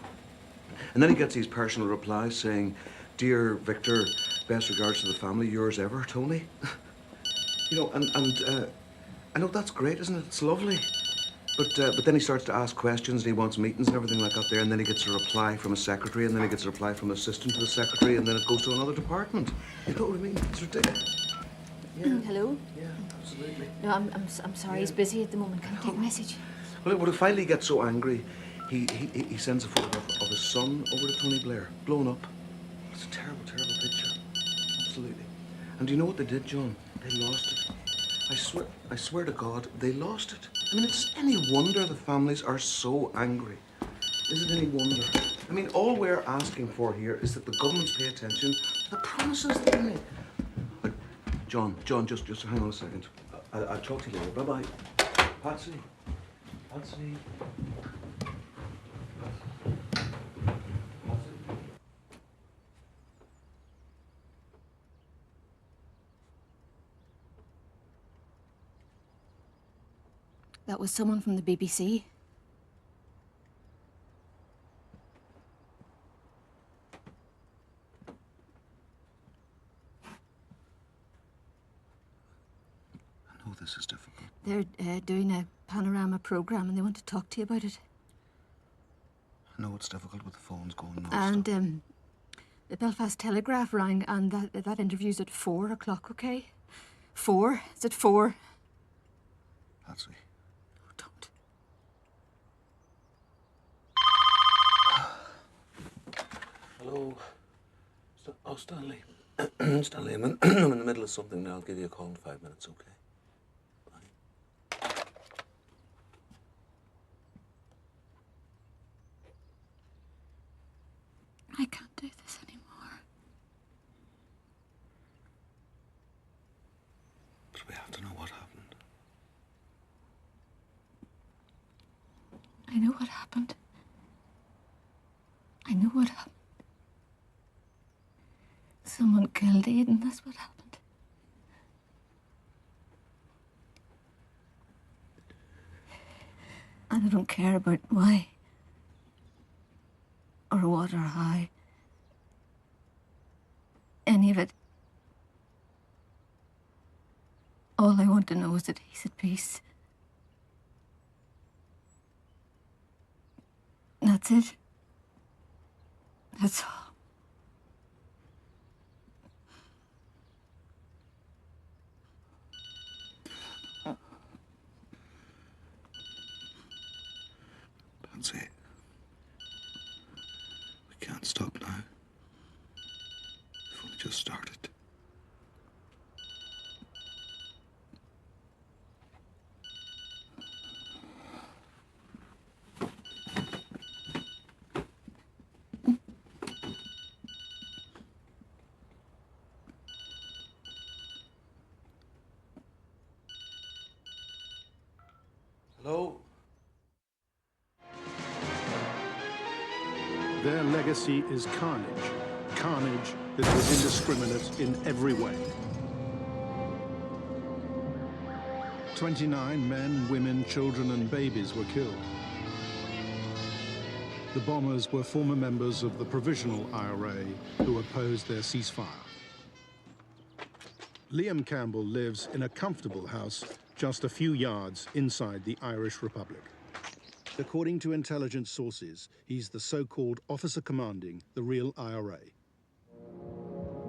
And then he gets these personal replies saying, "Dear Victor, best regards to the family, yours ever, Tony." You know, and I know that's great, isn't it? It's lovely. But then he starts to ask questions and he wants meetings and everything like that there, and then he gets a reply from a secretary, and then he gets a reply from an assistant to the secretary, and then it goes to another department. You know what I mean? It's ridiculous. Yeah. Hello? Yeah, absolutely. No, I'm sorry, he's busy at the moment. Can I take a message? Well, when he finally gets so angry, he sends a photograph of his son over to Tony Blair, blown up. It's a terrible, terrible picture. Absolutely. And do you know what they did, John? They lost it. I swear to God, they lost it. I mean, it's any wonder the families are so angry. Is it any wonder? I mean, all we're asking for here is that the governments pay attention to the promises they make. John, just hang on a second. I'll talk to you later. Bye-bye. Patsy. That was someone from the BBC. I know this is difficult. They're doing a panorama programme and they want to talk to you about it. I know it's difficult with the phones going non-stop. And the Belfast Telegraph rang and that interview's at 4 o'clock, okay? 4? It's at 4. Patsy. Oh, don't. Hello. Stanley. Stanley, I'm in the middle of something now. I'll give you a call in 5 minutes, okay? Bye. I can't do this anymore. But we have to know what happened. I know what happened. I know what happened. Someone killed Aidan, that's what happened. And I don't care about why. Or what or how. Any of it. All I want to know is that he's at peace. That's it. That's all. Patsy. We can't stop now. We've only just started. Hello? Their legacy is carnage. Carnage that was indiscriminate in every way. 29 men, women, children and babies were killed. The bombers were former members of the Provisional IRA who opposed their ceasefire. Liam Campbell lives in a comfortable house just a few yards inside the Irish Republic. According to intelligence sources, he's the so-called officer commanding the real IRA.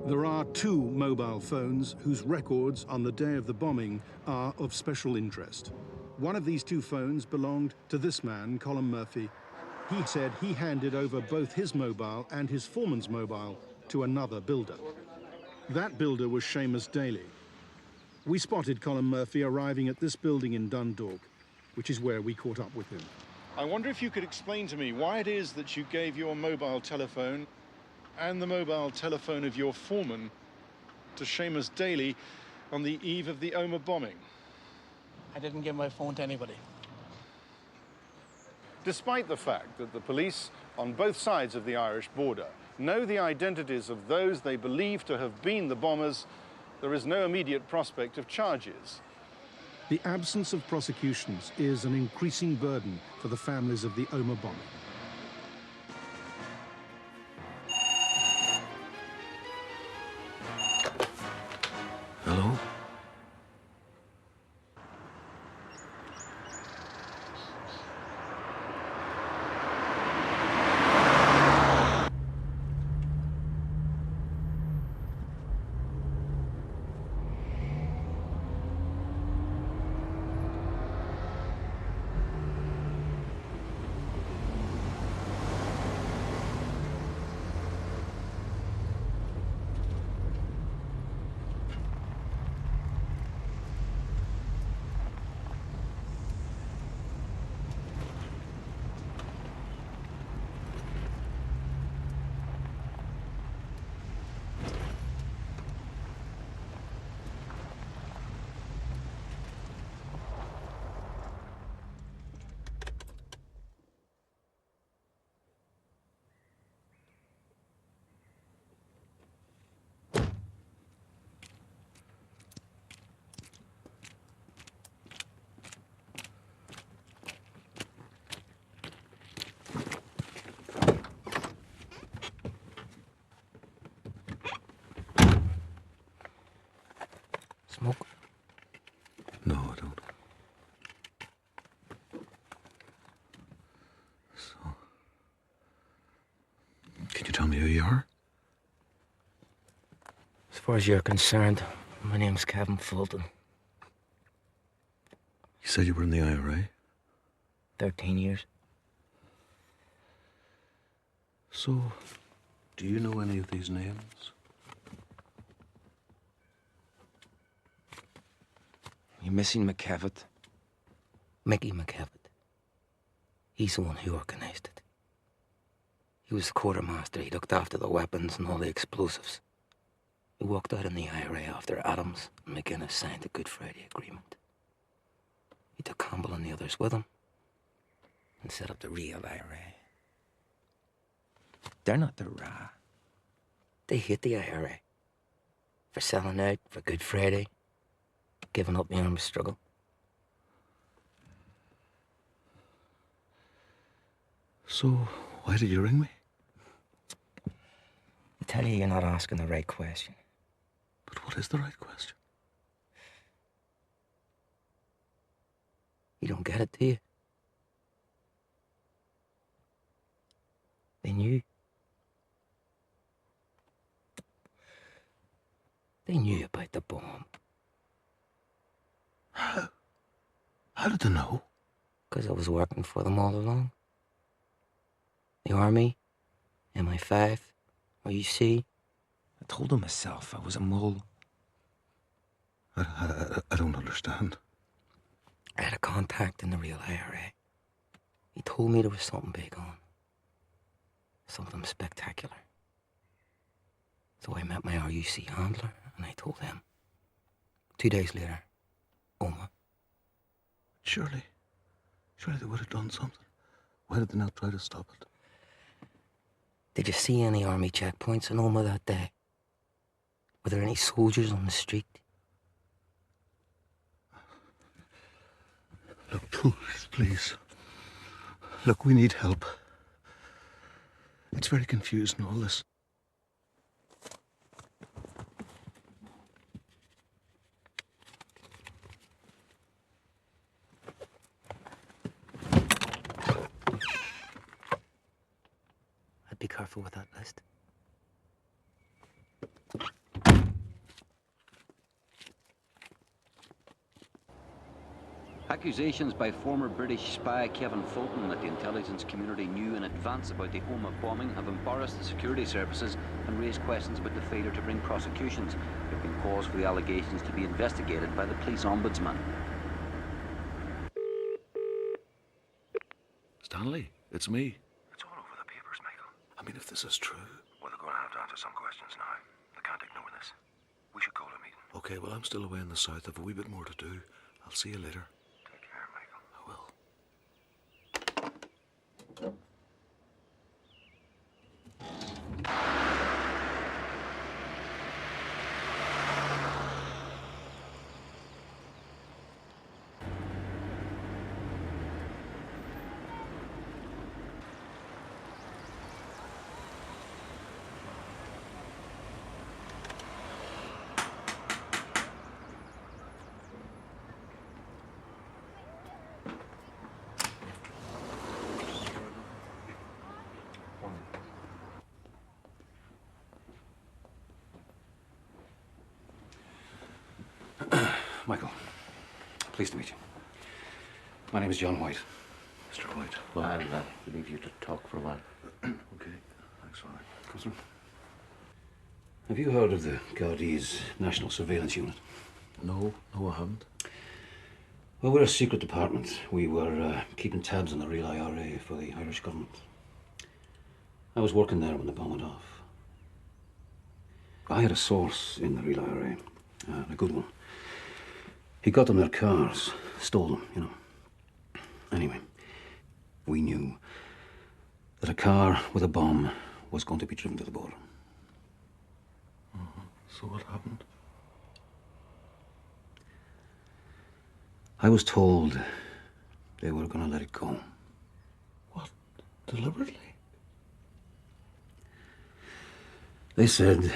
There are 2 mobile phones whose records on the day of the bombing are of special interest. One of these 2 phones belonged to this man, Colin Murphy. He said he handed over both his mobile and his foreman's mobile to another builder. That builder was Seamus Daly. We spotted Colin Murphy arriving at this building in Dundalk, which is where we caught up with him. I wonder if you could explain to me why it is that you gave your mobile telephone and the mobile telephone of your foreman to Seamus Daly on the eve of the Omagh bombing. I didn't give my phone to anybody. Despite the fact that the police on both sides of the Irish border know the identities of those they believe to have been the bombers, there is no immediate prospect of charges. The absence of prosecutions is an increasing burden for the families of the Omagh bombing. Hello? smoke? No, I don't. So, can you tell me who you are? As far as you're concerned, my name's Kevin Fulton. You said you were in the IRA? 13 years. So, do you know any of these names? You're missing McKevitt. Mickey McKevitt. He's the one who organised it. He was the quartermaster. He looked after the weapons and all the explosives. He walked out in the IRA after Adams and McGuinness signed the Good Friday Agreement. He took Campbell and the others with him and set up the real IRA. They're not the Ra. They hate the IRA for selling out, for Good Friday, giving up the armed struggle. So, why did you ring me? I tell you, you're not asking the right question. But what is the right question? You don't get it, do you? They knew. They knew about the bomb. How? How did they know? Because I was working for them all along. The Army, MI5, RUC. I told him myself I was a mole. I don't understand. I had a contact in the real IRA. He told me there was something big on. Something spectacular. So I met my RUC handler and I told him. 2 days later, Omagh. Surely they would have done something. Why did they not try to stop it? Did you see any army checkpoints in Omagh that day? Were there any soldiers on the street? Look, please. Look, we need help. It's very confusing, all this. I'd be careful with that list. Accusations by former British spy Kevin Fulton that the intelligence community knew in advance about the Omagh bombing have embarrassed the security services and raised questions about the failure to bring prosecutions. There have been calls for the allegations to be investigated by the police ombudsman. Stanley, it's me. It's all over the papers, Michael. I mean, if this is true. Well, they're going to have to answer some questions now. They can't ignore this. We should call a meeting. Okay, well, I'm still away in the south. I've a wee bit more to do. I'll see you later. Take care, Michael. I will. Michael, pleased to meet you. My name is John White. Mr. White. I'll leave you to talk for a while. Okay, thanks for that. Come through. Have you heard of the Gardaí's National Surveillance Unit? No, I haven't. Well, we're a secret department. We were keeping tabs on the real IRA for the Irish government. I was working there when the bomb went off. I had a source in the real IRA, a good one. He got them their cars, stole them, you know. Anyway, we knew that a car with a bomb was going to be driven to the border. So what happened? I was told they were going to let it go. What? Deliberately? They said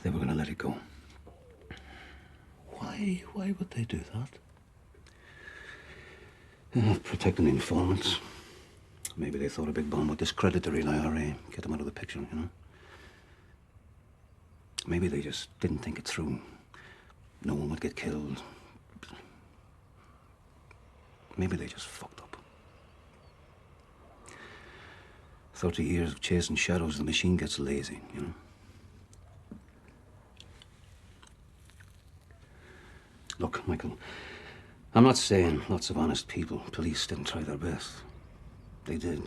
they were going to let it go. Why? Why? Why would they do that? Protecting the informants. Maybe they thought a big bomb would discredit the real IRA, get them out of the picture, you know? Maybe they just didn't think it through. No one would get killed. Maybe they just fucked up. 30 years of chasing shadows, the machine gets lazy, you know? Look, Michael, I'm not saying lots of honest people, police didn't try their best. They did.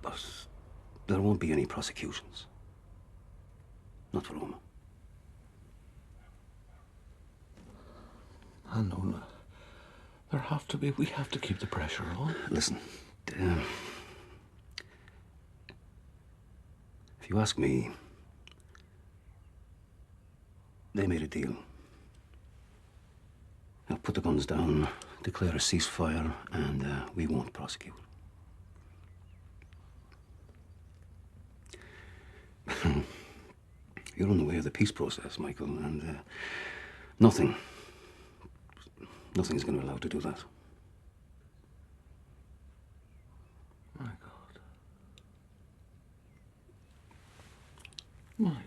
But there won't be any prosecutions. Not for Omagh. I know. No. There have to be. We have to keep the pressure on. Listen, if you ask me, they made a deal. Now put the guns down, declare a ceasefire, and we won't prosecute. You're in the way of the peace process, Michael, and nothing's going to allow you to do that. My God. My God.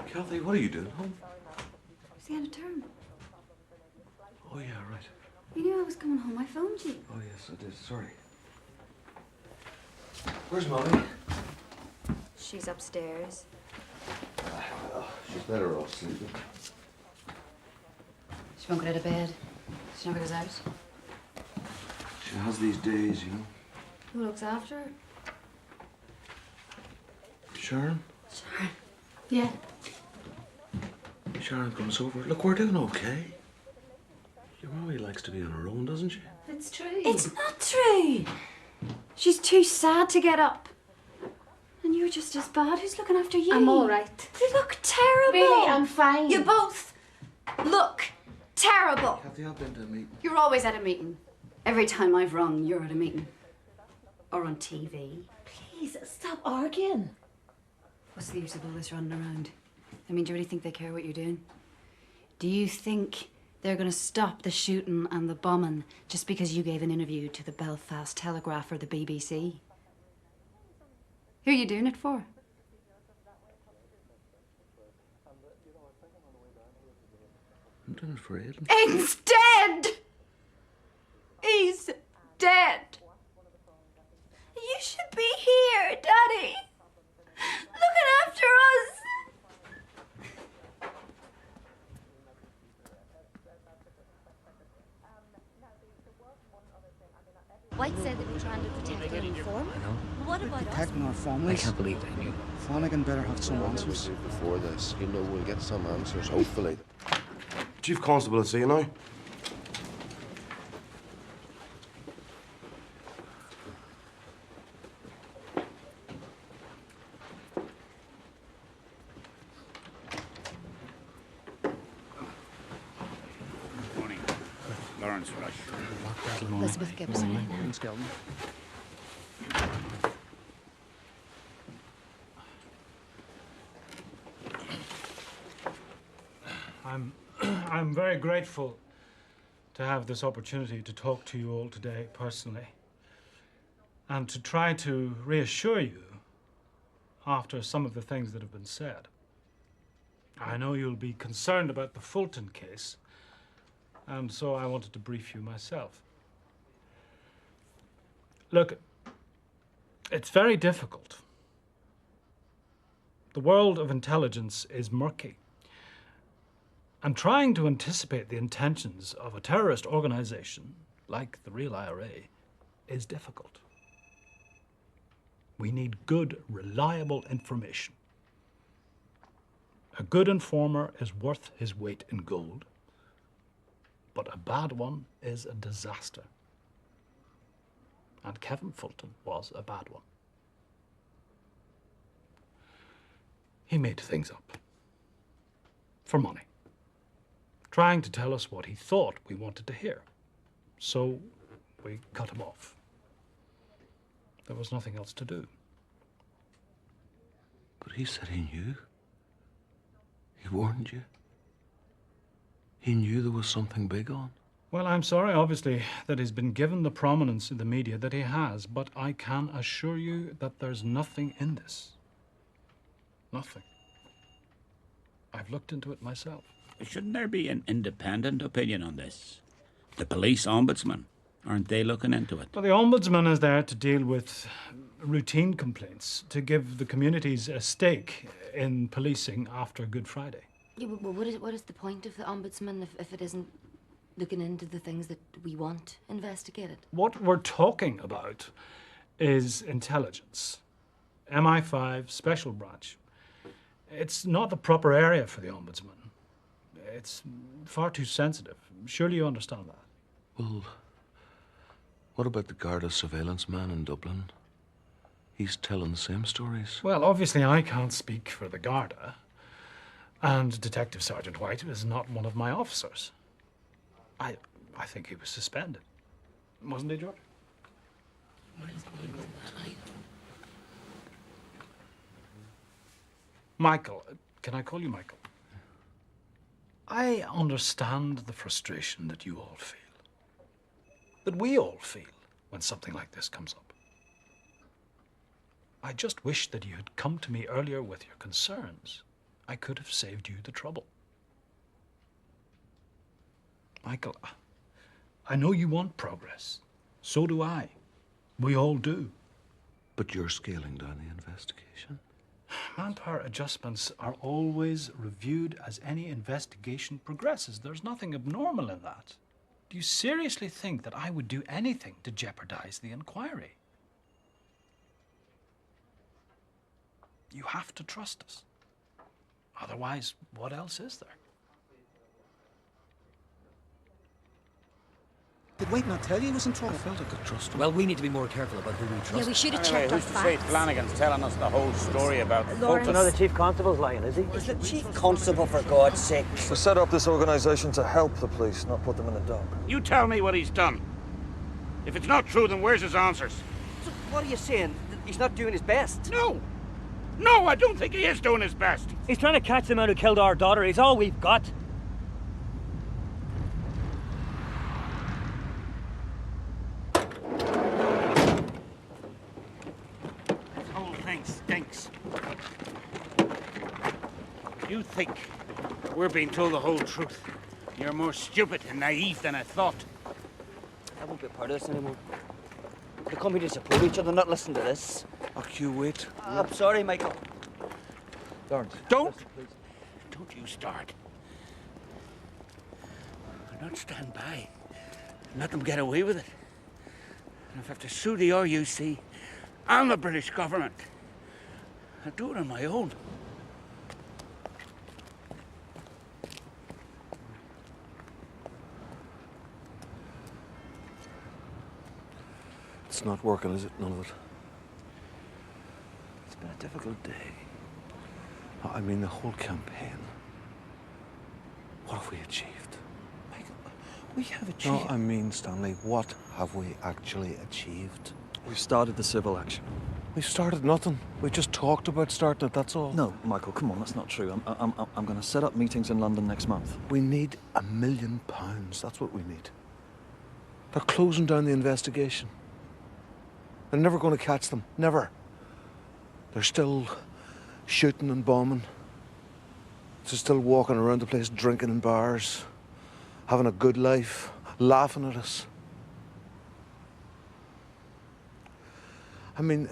Kathy, what are you doing home? It's the end of term. Oh, yeah, right. You knew I was coming home. I phoned you. Oh, yes, I did. Sorry. Where's Molly? She's upstairs. Well, she's better off sleeping. She won't get out of bed. She never goes out. She has these days, you know. Who looks after her? Sharon? Sharon. Yeah. Sharon comes over. Look, we're doing okay. Your mommy likes to be on her own, doesn't she? It's true. It's not true. She's too sad to get up. And you're just as bad. Who's looking after you? I'm all right. You look terrible. Really, I'm fine. You both look terrible. Kathy, I've been to a meeting. You're always at a meeting. Every time I've rung, you're at a meeting. Or on TV. Please, stop arguing. What's the use of all this running around? I mean, do you really think they care what you're doing? Do you think they're going to stop the shooting and the bombing just because you gave an interview to the Belfast Telegraph or the BBC? Who are you doing it for? I'm doing it for Aidan. Aidan's dead! He's dead! You should be here, Daddy! Looking after us! White said they were trying to protect their inform. I know. What about us? Protecting our families. I can't believe they knew. Flanagan better have some answers. Before this, you know, we'll get some answers, hopefully. Chief Constable, I'll see you now. Morning. Lawrence Rush. Elizabeth Gibson. I'm very grateful to have this opportunity to talk to you all today personally and to try to reassure you after some of the things that have been said. I know you'll be concerned about the Fulton case, and so I wanted to brief you myself. Look, it's very difficult. The world of intelligence is murky. And trying to anticipate the intentions of a terrorist organization like the real IRA is difficult. We need good, reliable information. A good informer is worth his weight in gold, but a bad one is a disaster. And Kevin Fulton was a bad one. He made things up. For money. Trying to tell us what he thought we wanted to hear. So we cut him off. There was nothing else to do. But he said he knew. He warned you. He knew there was something big on. Well, I'm sorry, obviously, that he's been given the prominence in the media that he has, but I can assure you that there's nothing in this. Nothing. I've looked into it myself. Shouldn't there be an independent opinion on this? The police ombudsman, aren't they looking into it? Well, the Ombudsman is there to deal with routine complaints, to give the communities a stake in policing after Good Friday. Yeah, but what is the point of the Ombudsman if it isn't looking into the things that we want investigated? What we're talking about is intelligence. MI5 Special Branch. It's not the proper area for the Ombudsman. It's far too sensitive. Surely you understand that. Well, what about the Garda surveillance man in Dublin? He's telling the same stories. Well, obviously I can't speak for the Garda. And Detective Sergeant White is not one of my officers. I think he was suspended. Wasn't he, George? Michael. Can I call you Michael? I understand the frustration that you all feel. That we all feel when something like this comes up. I just wish that you had come to me earlier with your concerns. I could have saved you the trouble. Michael, I know you want progress. So do I. We all do. But you're scaling down the investigation. Manpower adjustments are always reviewed as any investigation progresses. There's nothing abnormal in that. Do you seriously think that I would do anything to jeopardize the inquiry? You have to trust us. Otherwise, what else is there? Did Wade not tell you he was in trouble? I felt I could trust him. Well, we need to be more careful about who we trust. Yeah, we should have checked our Who's to say facts. Flanagan's telling us the whole story about You know the Chief Constable's lying, is he? Is the Chief Constable, for God's sake? We set up this organisation to help the police, not put them in the dock. You tell me what he's done. If it's not true, then where's his answers? So what are you saying? That he's not doing his best? No! No, I don't think he is doing his best. He's trying to catch the man who killed our daughter. He's all we've got. This whole thing stinks. You think we're being told the whole truth. You're more stupid and naive than I thought. I won't be a part of this anymore. They come here to support each other, not listen to this. You wait. I'm sorry, Michael. Lawrence. Don't you start. I'll not stand by and let them get away with it. And if I have to sue the RUC and the British government, I'll do it on my own. It's not working, is it? None of it. It's been a difficult day. I mean, the whole campaign. What have we achieved? Michael, we have achieved... No, I mean, Stanley, what have we actually achieved? We've started the civil action. We've started nothing. We just talked about starting it, that's all. No, Michael, come on, that's not true. I'm going to set up meetings in London next month. We need £1 million. That's what we need. They're closing down the investigation. They're never going to catch them. Never. They're still shooting and bombing. They're still walking around the place, drinking in bars, having a good life, laughing at us. I mean,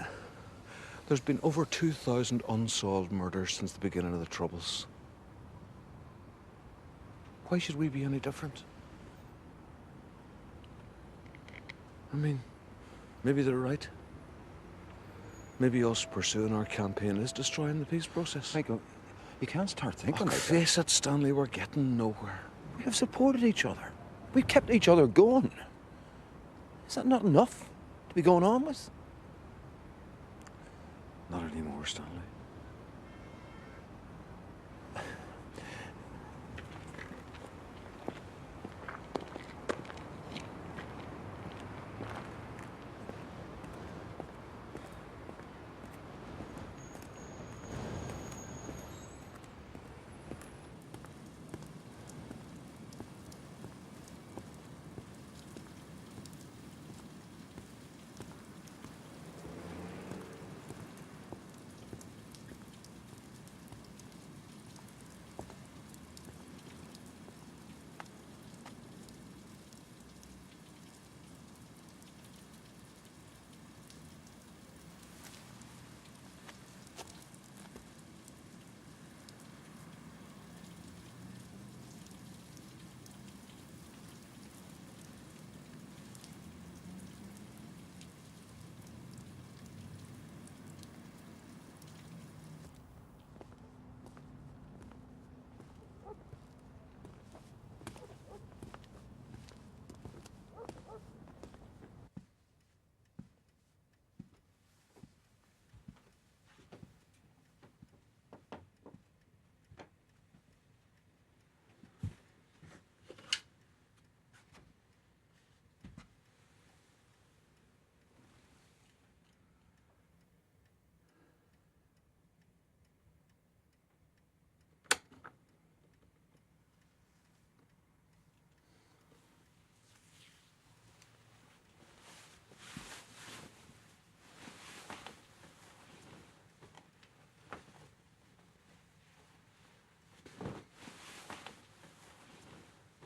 there's been over 2,000 unsolved murders since the beginning of the Troubles. Why should we be any different? I mean, maybe they're right. Maybe us pursuing our campaign is destroying the peace process. Michael, you can't start thinking like that. Face it, Stanley, we're getting nowhere. We have supported each other. We've kept each other going. Is that not enough we going on with? Not anymore, Stanley.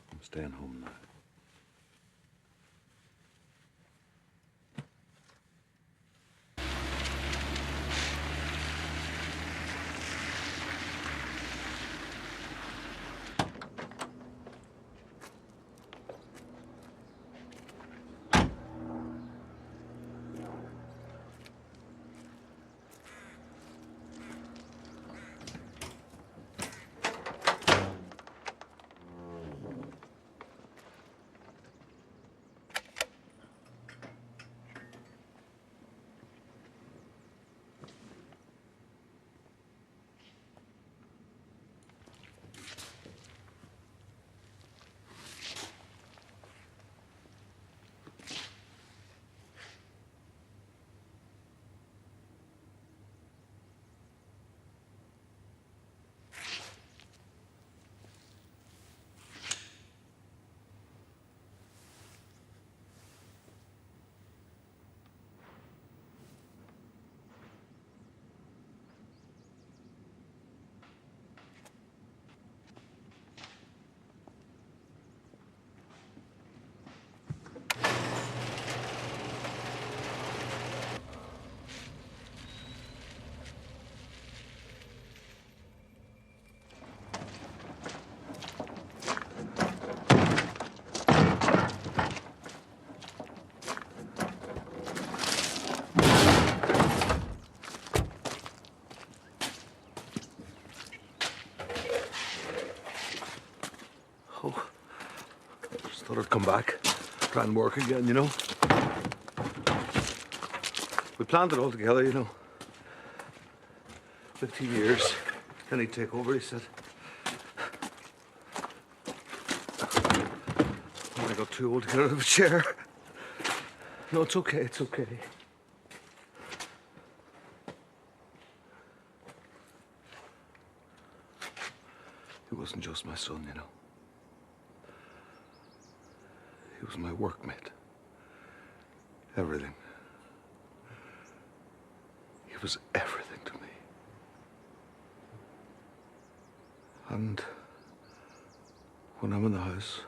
I'm staying home now. Oh, just thought I'd come back, try and work again, you know. We planned it all together, you know. 15 years. Can he take over, he said. When I got too old to get out of a chair. No, it's okay, it's okay. He wasn't just my son, you know. He was my workmate. Everything. He was everything to me. And when I'm in the house,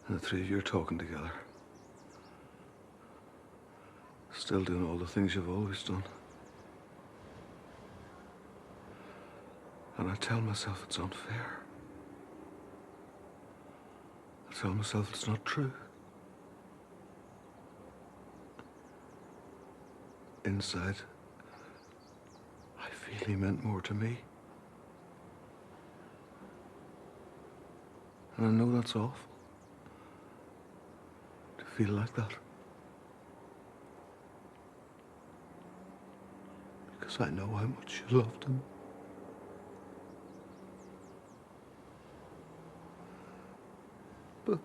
and the three of you are talking together, still doing all the things you've always done, and I tell myself it's unfair. I tell myself it's not true. Inside, I feel he meant more to me. And I know that's awful. feel like that. Because I know how much you loved him. But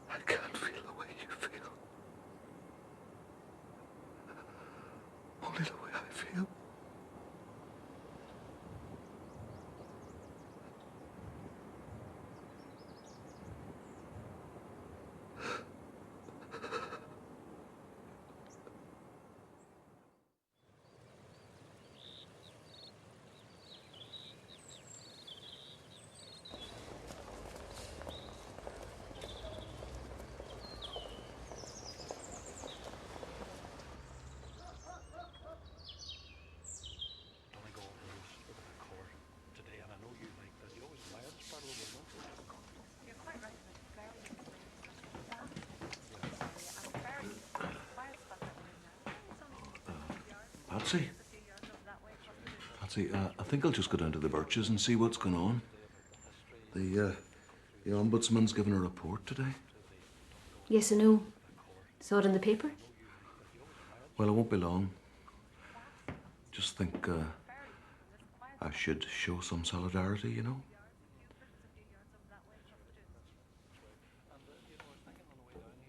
I can't feel the way you feel. Only the way I feel. Patsy, I think I'll just go down to the Birches and see what's going on. The Ombudsman's given a report today. Yes, I know. Saw it in the paper? Well, it won't be long. Just think I should show some solidarity, you know?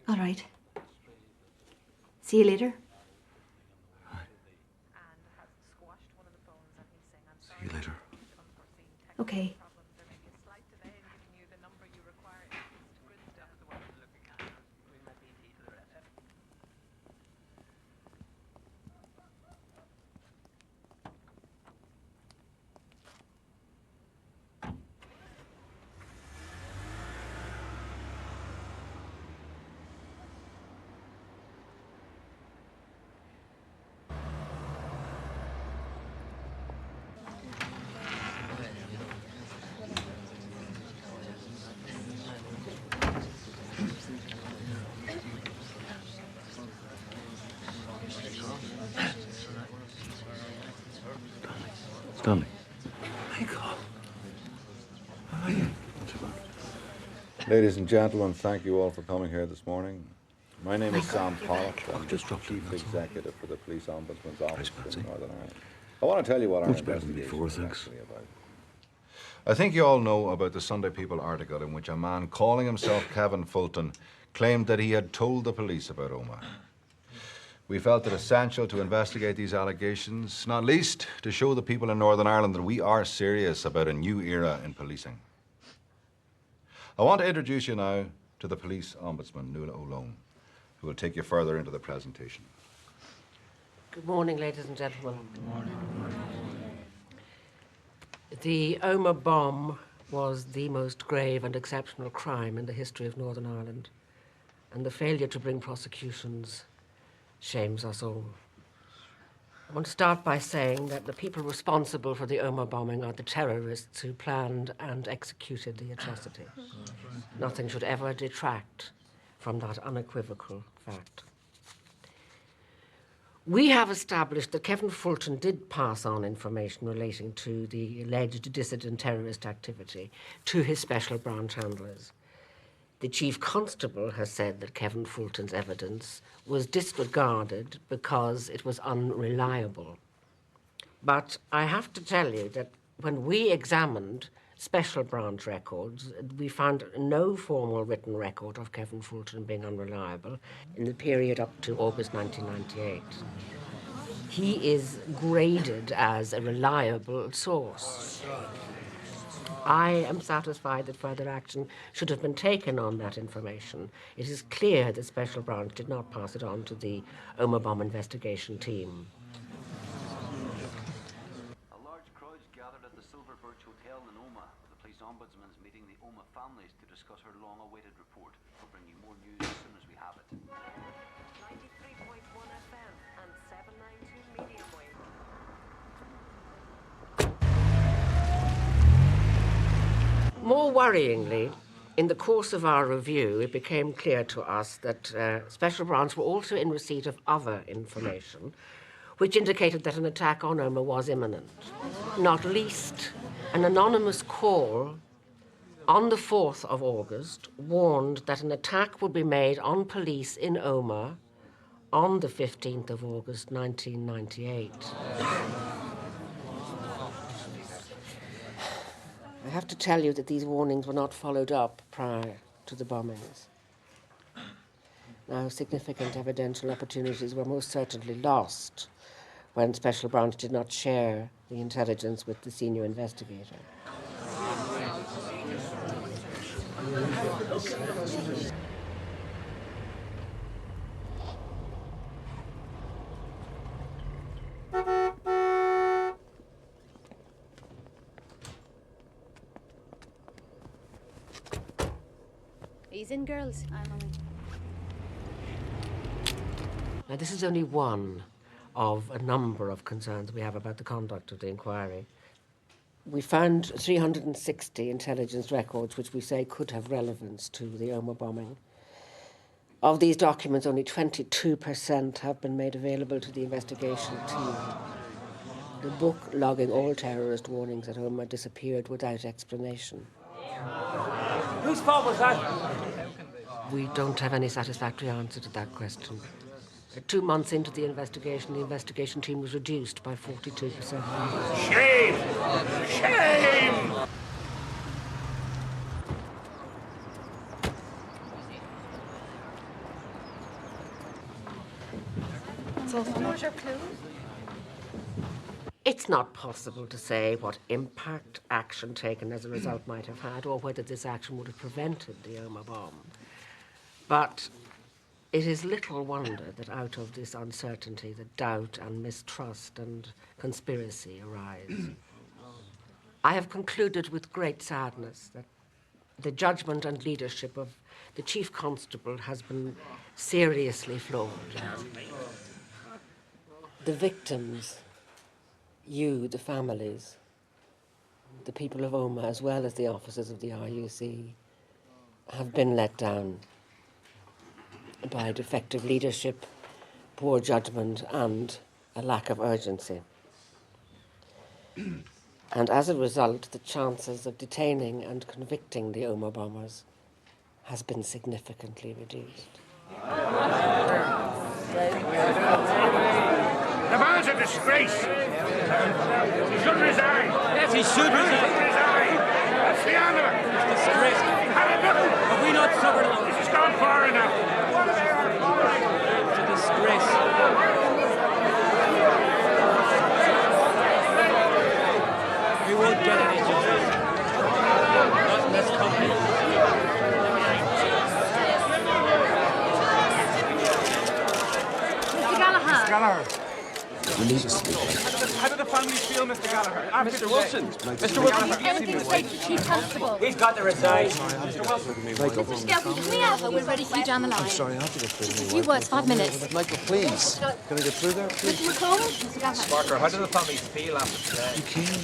All right. See you later. See you later. Okay. Stanley. Michael. How are you? Ladies and gentlemen, thank you all for coming here this morning. My name is Sam Pollock. I'm the Chief Executive for the Police Ombudsman's Office in Northern Ireland. I want to tell you what our investigation is actually about. I think you all know about the Sunday People article in which a man calling himself Kevin Fulton claimed that he had told the police about Omagh. We felt it essential to investigate these allegations, not least to show the people in Northern Ireland that we are serious about a new era in policing. I want to introduce you now to the Police Ombudsman, Nuala O'Lone, who will take you further into the presentation. Good morning, ladies and gentlemen. Good morning. The Omagh bomb was the most grave and exceptional crime in the history of Northern Ireland, and the failure to bring prosecutions shames us all. I want to start by saying that the people responsible for the Omagh bombing are the terrorists who planned and executed the atrocity. Nothing should ever detract from that unequivocal fact. We have established that Kevin Fulton did pass on information relating to the alleged dissident terrorist activity to his special branch handlers. The Chief Constable has said that Kevin Fulton's evidence was disregarded because it was unreliable. But I have to tell you that when we examined special branch records, we found no formal written record of Kevin Fulton being unreliable in the period up to August 1998. He is graded as a reliable source. I am satisfied that further action should have been taken on that information. It is clear that Special Branch did not pass it on to the Omagh bomb investigation team. A large crowd gathered at the Silver Birch Hotel in Omagh, where the Police Ombudsman is meeting the Omagh families to discuss her long-awaited report. We'll bring you more news as soon as we have it. 93.1 FM and 792 medium wave. More worryingly, in the course of our review, it became clear to us that Special Branch were also in receipt of other information, which indicated that an attack on Omagh was imminent. Not least, an anonymous call on the 4th of August, warned that an attack would be made on police in Omagh on the 15th of August, 1998. I have to tell you that these warnings were not followed up prior to the bombings. Now, significant evidential opportunities were most certainly lost when Special Branch did not share the intelligence with the senior investigator. Ease in, girls. I'm on it. Now, this is only one of a number of concerns we have about the conduct of the inquiry. We found 360 intelligence records which we say could have relevance to the Omagh bombing. Of these documents, only 22% have been made available to the investigation team. The book logging all terrorist warnings at Omagh disappeared without explanation. Whose fault was that? We don't have any satisfactory answer to that question. 2 months into the investigation team was reduced by 42%. Shame! Shame! Where's your clue? It's not possible to say what impact action taken as a result might have had, or whether this action would have prevented the Omagh bomb. But it is little wonder that out of this uncertainty, that doubt and mistrust and conspiracy arise. I have concluded with great sadness that the judgment and leadership of the Chief Constable has been seriously flawed. The victims, you, the families, the people of Omagh, as well as the officers of the RUC, have been let down by defective leadership, poor judgment, and a lack of urgency. And as a result, the chances of detaining and convicting the Omagh bombers has been significantly reduced. The man's a disgrace. He should resign. Yes, he should resign. That's the end of it. It's disgraceful. Have we not suffered enough? This has gone far enough. It's a disgrace. We won't get any justice. Not in this country. Mr. Gallagher. Mr. Gallagher. We need to speak. How do the families feel, Mr. Gallagher? Mr. Wilson. Mr. Wilson. Anything to say to Chief Constable? He's got to resign. Mr. Wilson. Michael. Mr. Skelton, can we have we're ready for you down the line? I'm sorry, I have to get through. Just a few words, 5 minutes. Michael, please. Can I get through there, please? Mr. McCall? Mr. Gallagher. Parker, how do the families feel after today? You can.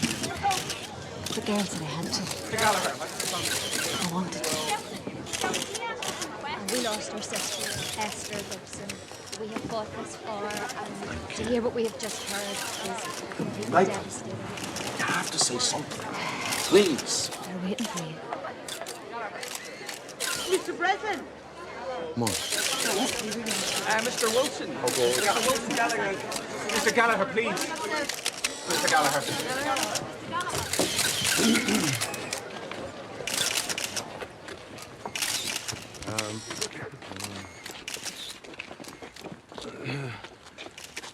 The girl said I had to. Mr. Gallagher, how do the families I wanted to. We lost our sister, Esther Gibson. We have fought this far, and to hear what we have just heard is completely Michael. devastating. You have to say something. Please. They're waiting for you. Mr. Breslin. Come on. Mr. Wilson. Okay. Mr. Wilson Gallagher. Mr. Gallagher, please. Mr. Gallagher.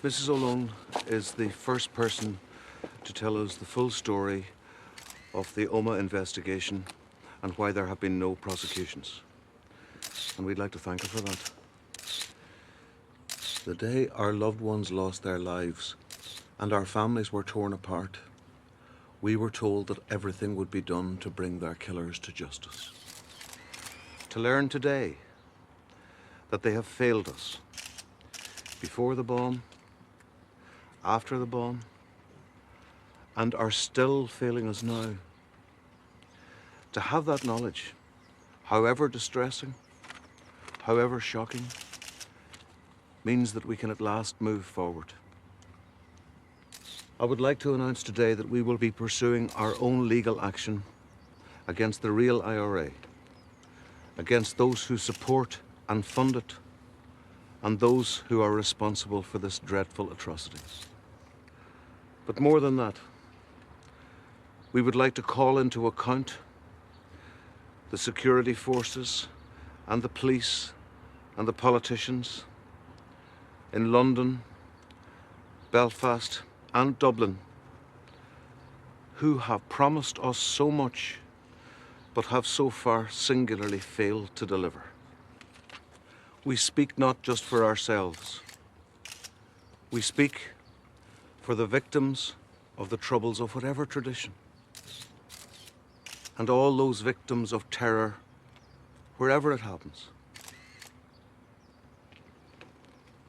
Mrs. O'Lone is the first person to tell us the full story of the Omagh investigation and why there have been no prosecutions. And we'd like to thank her for that. The day our loved ones lost their lives and our families were torn apart, we were told that everything would be done to bring their killers to justice. To learn today that they have failed us before the bomb, after the bomb, and are still failing us now. To have that knowledge, however distressing, however shocking, means that we can at last move forward. I would like to announce today that we will be pursuing our own legal action against the real IRA, against those who support and fund it, and those who are responsible for this dreadful atrocity. But more than that, we would like to call into account the security forces and the police and the politicians in London, Belfast and Dublin who have promised us so much but have so far singularly failed to deliver. We speak not just for ourselves. We speak for the victims of the troubles of whatever tradition, and all those victims of terror wherever it happens.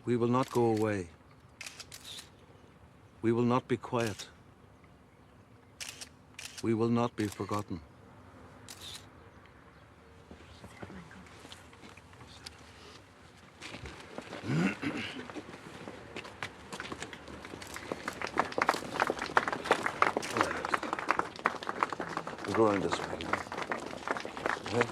We will not go away. We will not be quiet. We will not be forgotten. We'll go around this way. Okay?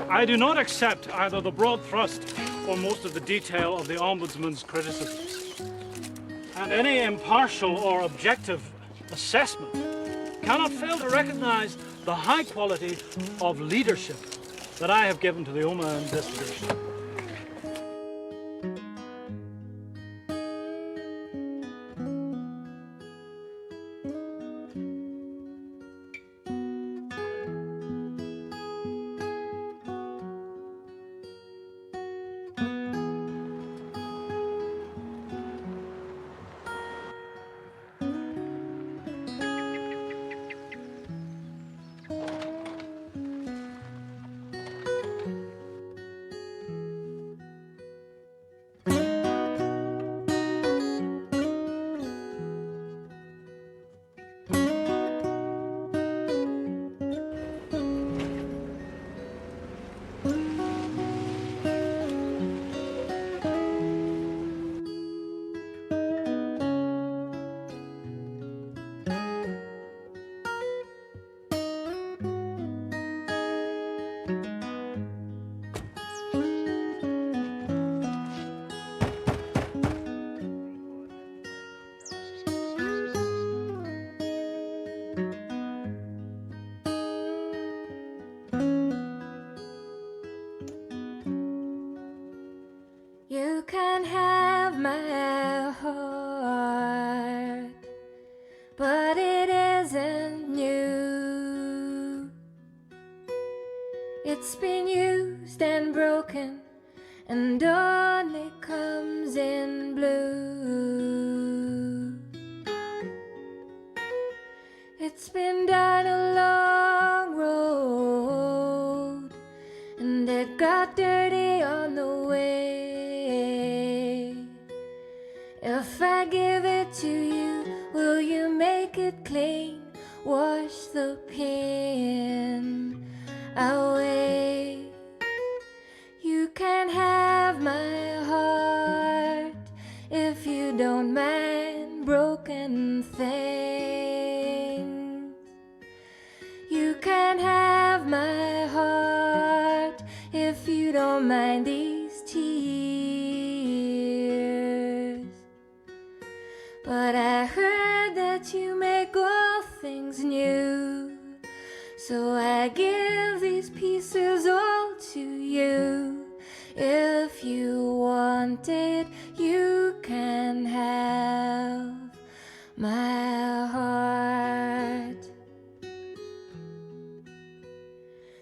I do not accept either the broad thrust or most of the detail of the Ombudsman's criticisms. And any impartial or objective assessment cannot fail to recognise the high quality of leadership that I have given to the Omagh investigation. You can have my heart, but it isn't new. It's been used and broken and only comes in blue. It's been down a long road and it got dirty on the way. If I give it to you, will you make it clean? Wash the pain away. You can have my heart if you don't mind broken things. You can have my heart if you don't mind these tears. But I heard that you make all things new, so I give these pieces all to you. If you want it, you can have my heart.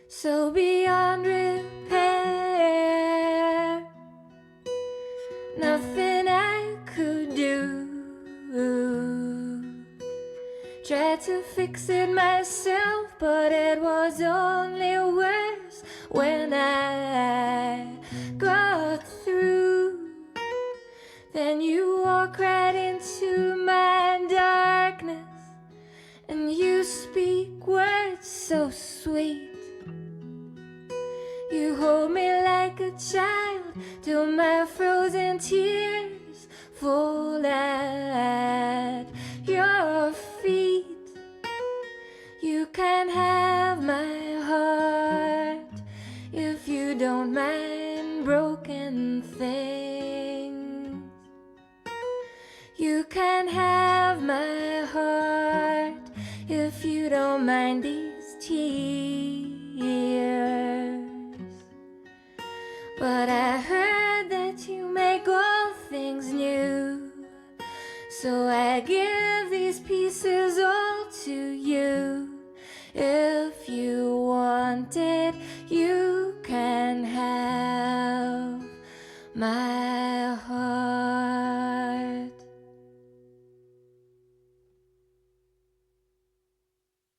So beyond repair, nothing I could do. Try to fix it myself, but it was only worse when I got through. Then you walk right into my darkness, and you speak words so sweet. You hold me like a child till my frozen tears fall at your feet. You can have my heart if you don't mind broken things. You can have my heart if you don't mind these tears. But I heard that you make all things new, so I give these pieces all to you. If you want it, you can have my heart.